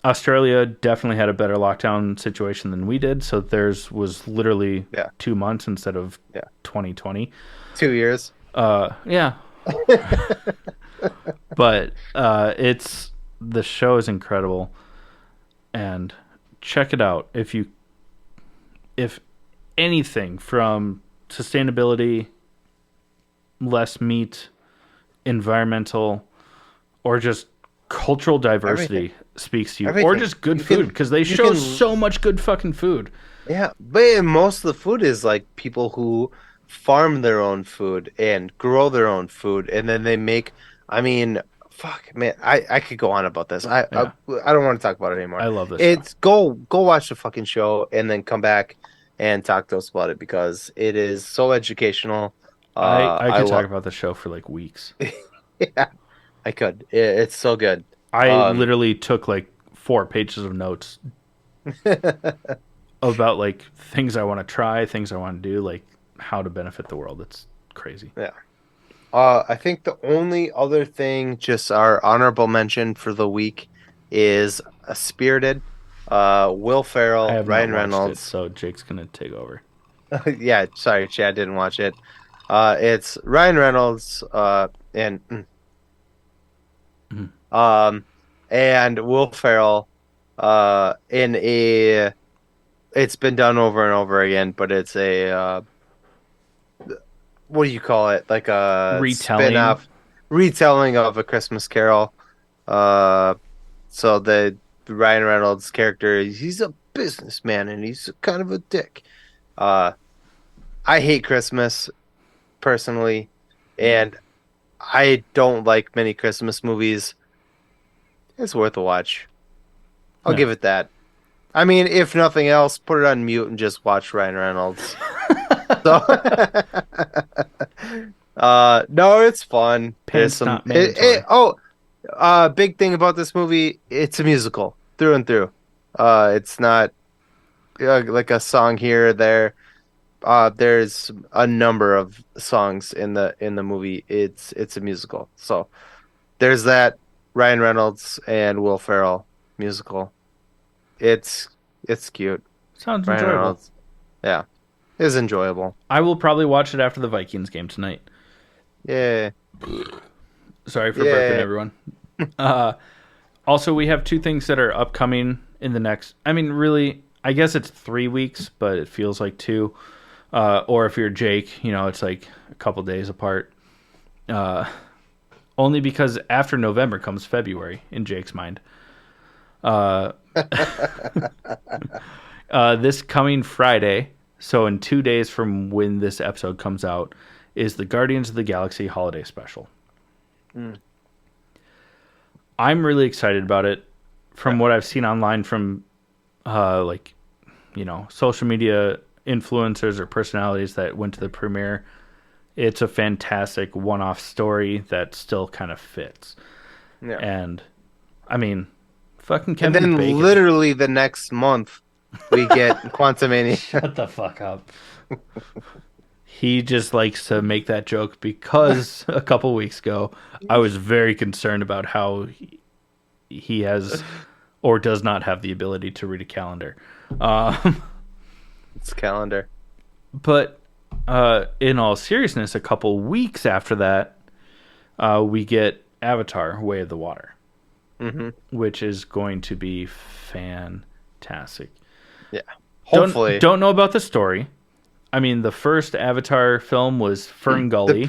Australia definitely had a better lockdown situation than we did, so theirs was literally yeah, 2 months instead of yeah. 2020. 2 years. Yeah, but it's the show is incredible, and check it out if anything from sustainability, less meat, environmental, or just cultural Everything, diversity speaks to you, or everything. just good food because they You show can, so much good fucking food. yeah. But most of the food is like people who farm their own food and grow their own food, and then they make. I mean, fuck, man, I could go on about this. Yeah, I don't want to talk about it anymore. I love this show. It's go watch the fucking show and then come back and talk to us about it because it is so educational. I I could talk love. about the show for like weeks. Yeah, I could. It's so good. I Um, literally took like 4 pages of notes about like things I want to try, things I want to do, like how to benefit the world. It's crazy. yeah. I think the only other thing, just our honorable mention for the week, is Spirited. Will I Ferrell, have not Ryan watched it, Reynolds. so Jake's gonna take over. Yeah, sorry, Chad didn't watch it. It's Ryan Reynolds, and Mhm. um, and Will Ferrell, in a. It's been done over and over again, but it's a what do you call it? Like a Retelling. spin-off retelling of A Christmas Carol. Uh, so the Ryan Reynolds character, he's a businessman and he's kind of a dick. Uh, I hate Christmas personally, and I don't like many Christmas movies. It's worth a watch. I'll Yeah. give it that. I mean, if nothing else, put it on mute and just watch Ryan Reynolds. So, no, it's fun. There's Pants some. not mandatory. Big thing about this movie, it's a musical through and through. It's not like a song here or there. There's a number of songs in the movie. It's a musical. So there's that Ryan Reynolds and Will Ferrell musical. It's cute. Sounds Ryan enjoyable. Reynolds. Yeah. It was enjoyable. I will probably watch it after the Vikings game tonight. Yeah. Sorry for burping, Yeah. everyone. Also, we have two things that are upcoming in the next. I mean, really, I guess it's 3 weeks, but it feels like two. Or if you're Jake, it's like a couple days apart. Only because after November comes February in Jake's mind. This coming Friday, so in 2 days from when this episode comes out, is the Guardians of the Galaxy Holiday Special. I'm really excited about it. From what I've seen online from, social media influencers or personalities that went to the premiere, it's a fantastic one-off story that still kind of fits. Yeah. And, I mean, fucking And Kevin then Bacon. literally the next month, we get Quantumania. Shut the fuck up. He just likes to make that joke because a couple weeks ago, I was very concerned about how he has or does not have the ability to read a calendar. It's calendar. But in all seriousness, a couple weeks after that, we get Avatar: Way of the Water, which is going to be fantastic. Yeah. Hopefully. Don't know about the story. I mean, the first Avatar film was Fern Gully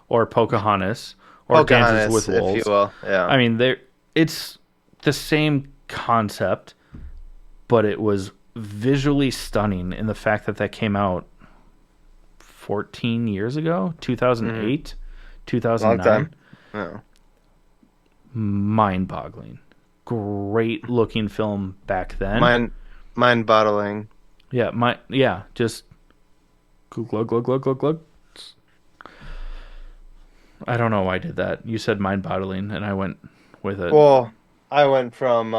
or Pocahontas or Dances with Wolves. if you will. Yeah. I mean, it's the same concept, but it was visually stunning in the fact that came out 14 years ago, 2008, 2009. Long time. Yeah. Mind-boggling. Great looking film back then. Mind-boggling. Yeah, just glug, glug, glug, glug, glug. I don't know why I did that. You said mind-boggling, and I went with it. Well, I went from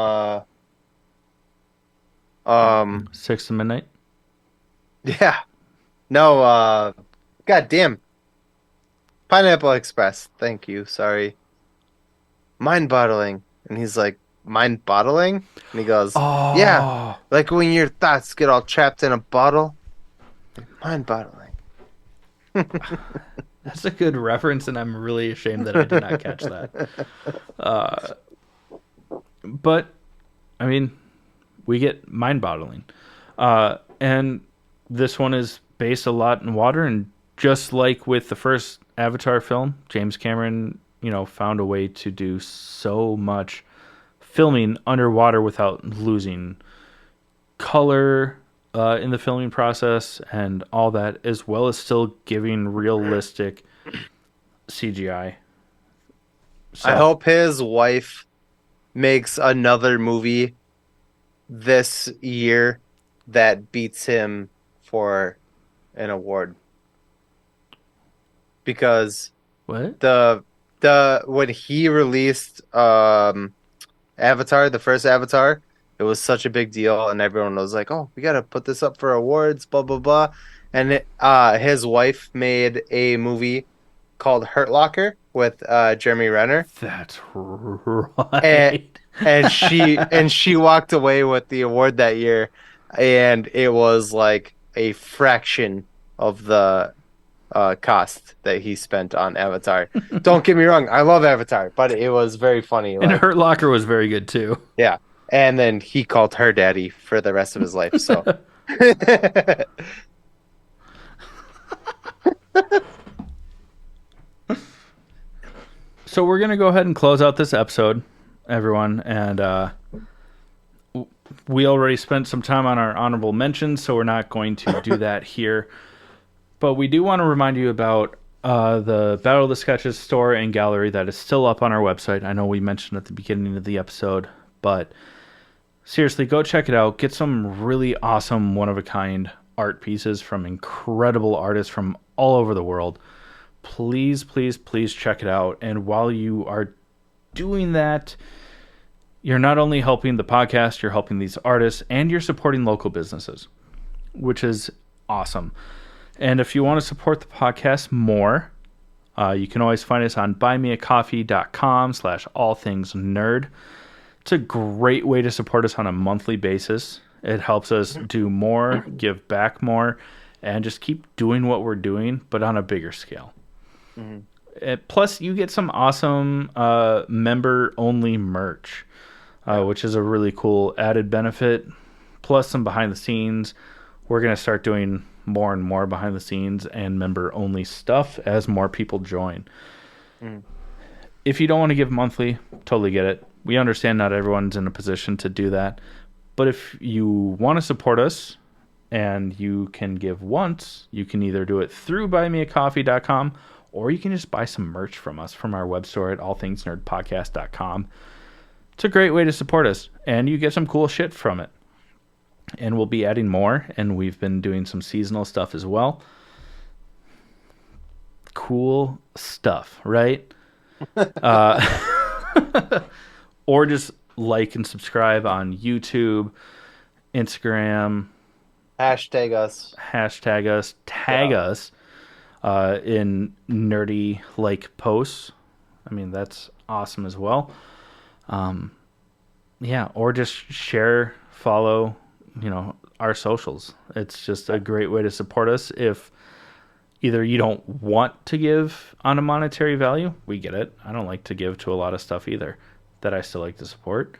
6 to midnight? yeah. No, goddamn. Pineapple Express. Thank you. Sorry. Mind-boggling. And he's like, mind-boggling? And he goes, Oh. yeah. Like when your thoughts get all trapped in a bottle. Mind-boggling. That's a good reference, and I'm really ashamed that I did not catch that. But, I mean, we get mind-boggling. And this one is based a lot in water, and just like with the first Avatar film, James Cameron, found a way to do so much filming underwater without losing color in the filming process and all that, as well as still giving realistic CGI. So, I hope his wife makes another movie this year that beats him for an award. Because what? the when he released Avatar, the first Avatar, it was such a big deal, and everyone was like, "Oh, we gotta put this up for awards, blah blah blah." And his wife made a movie called Hurt Locker with Jeremy Renner. That's right. And she walked away with the award that year, and it was like a fraction of the cost that he spent on Avatar. Don't get me wrong, I love Avatar, but it was very funny. And Hurt Locker was very good too. Yeah. And then he called her daddy for the rest of his life. So So we're going to go ahead and close out this episode, everyone. And we already spent some time on our honorable mentions, so we're not going to do that here. But we do want to remind you about the Battle of the Sketches store and gallery that is still up on our website. I know we mentioned at the beginning of the episode, but seriously, go check it out. Get some really awesome, one-of-a-kind art pieces from incredible artists from all over the world. Please, please, please check it out. And while you are doing that, you're not only helping the podcast, you're helping these artists, and you're supporting local businesses, which is awesome. And if you want to support the podcast more, you can always find us on buymeacoffee.com/allthingsnerd. It's a great way to support us on a monthly basis. It helps us do more, give back more, and just keep doing what we're doing, but on a bigger scale. Mhm. Plus, you get some awesome member-only merch, which is a really cool added benefit. Plus, some behind the scenes. We're going to start doing more and more behind the scenes and member-only stuff as more people join. Mhm. If you don't want to give monthly, totally get it. We understand not everyone's in a position to do that. But if you want to support us and you can give once, you can either do it through buymeacoffee.com or you can just buy some merch from us from our web store at allthingsnerdpodcast.com. It's a great way to support us, and you get some cool shit from it. And we'll be adding more, and we've been doing some seasonal stuff as well. Cool stuff, right? Or just like and subscribe on YouTube, Instagram, Hashtag us. hashtag us, tag us in nerdy like posts. I mean, that's awesome as well. Yeah, or just share, follow, our socials. It's just a great way to support us. If either you don't want to give on a monetary value, we get it. I don't like to give to a lot of stuff either that I still like to support.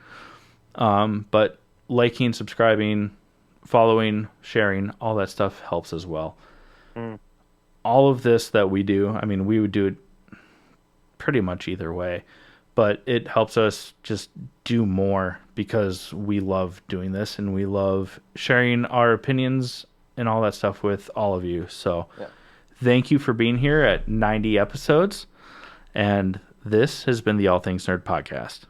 But liking, subscribing, following, sharing, all that stuff helps as well. All of this that we do, I mean, we would do it pretty much either way, but it helps us just do more because we love doing this and we love sharing our opinions and all that stuff with all of you. So thank you for being here at 90 episodes. And this has been the All Things Nerd Podcast.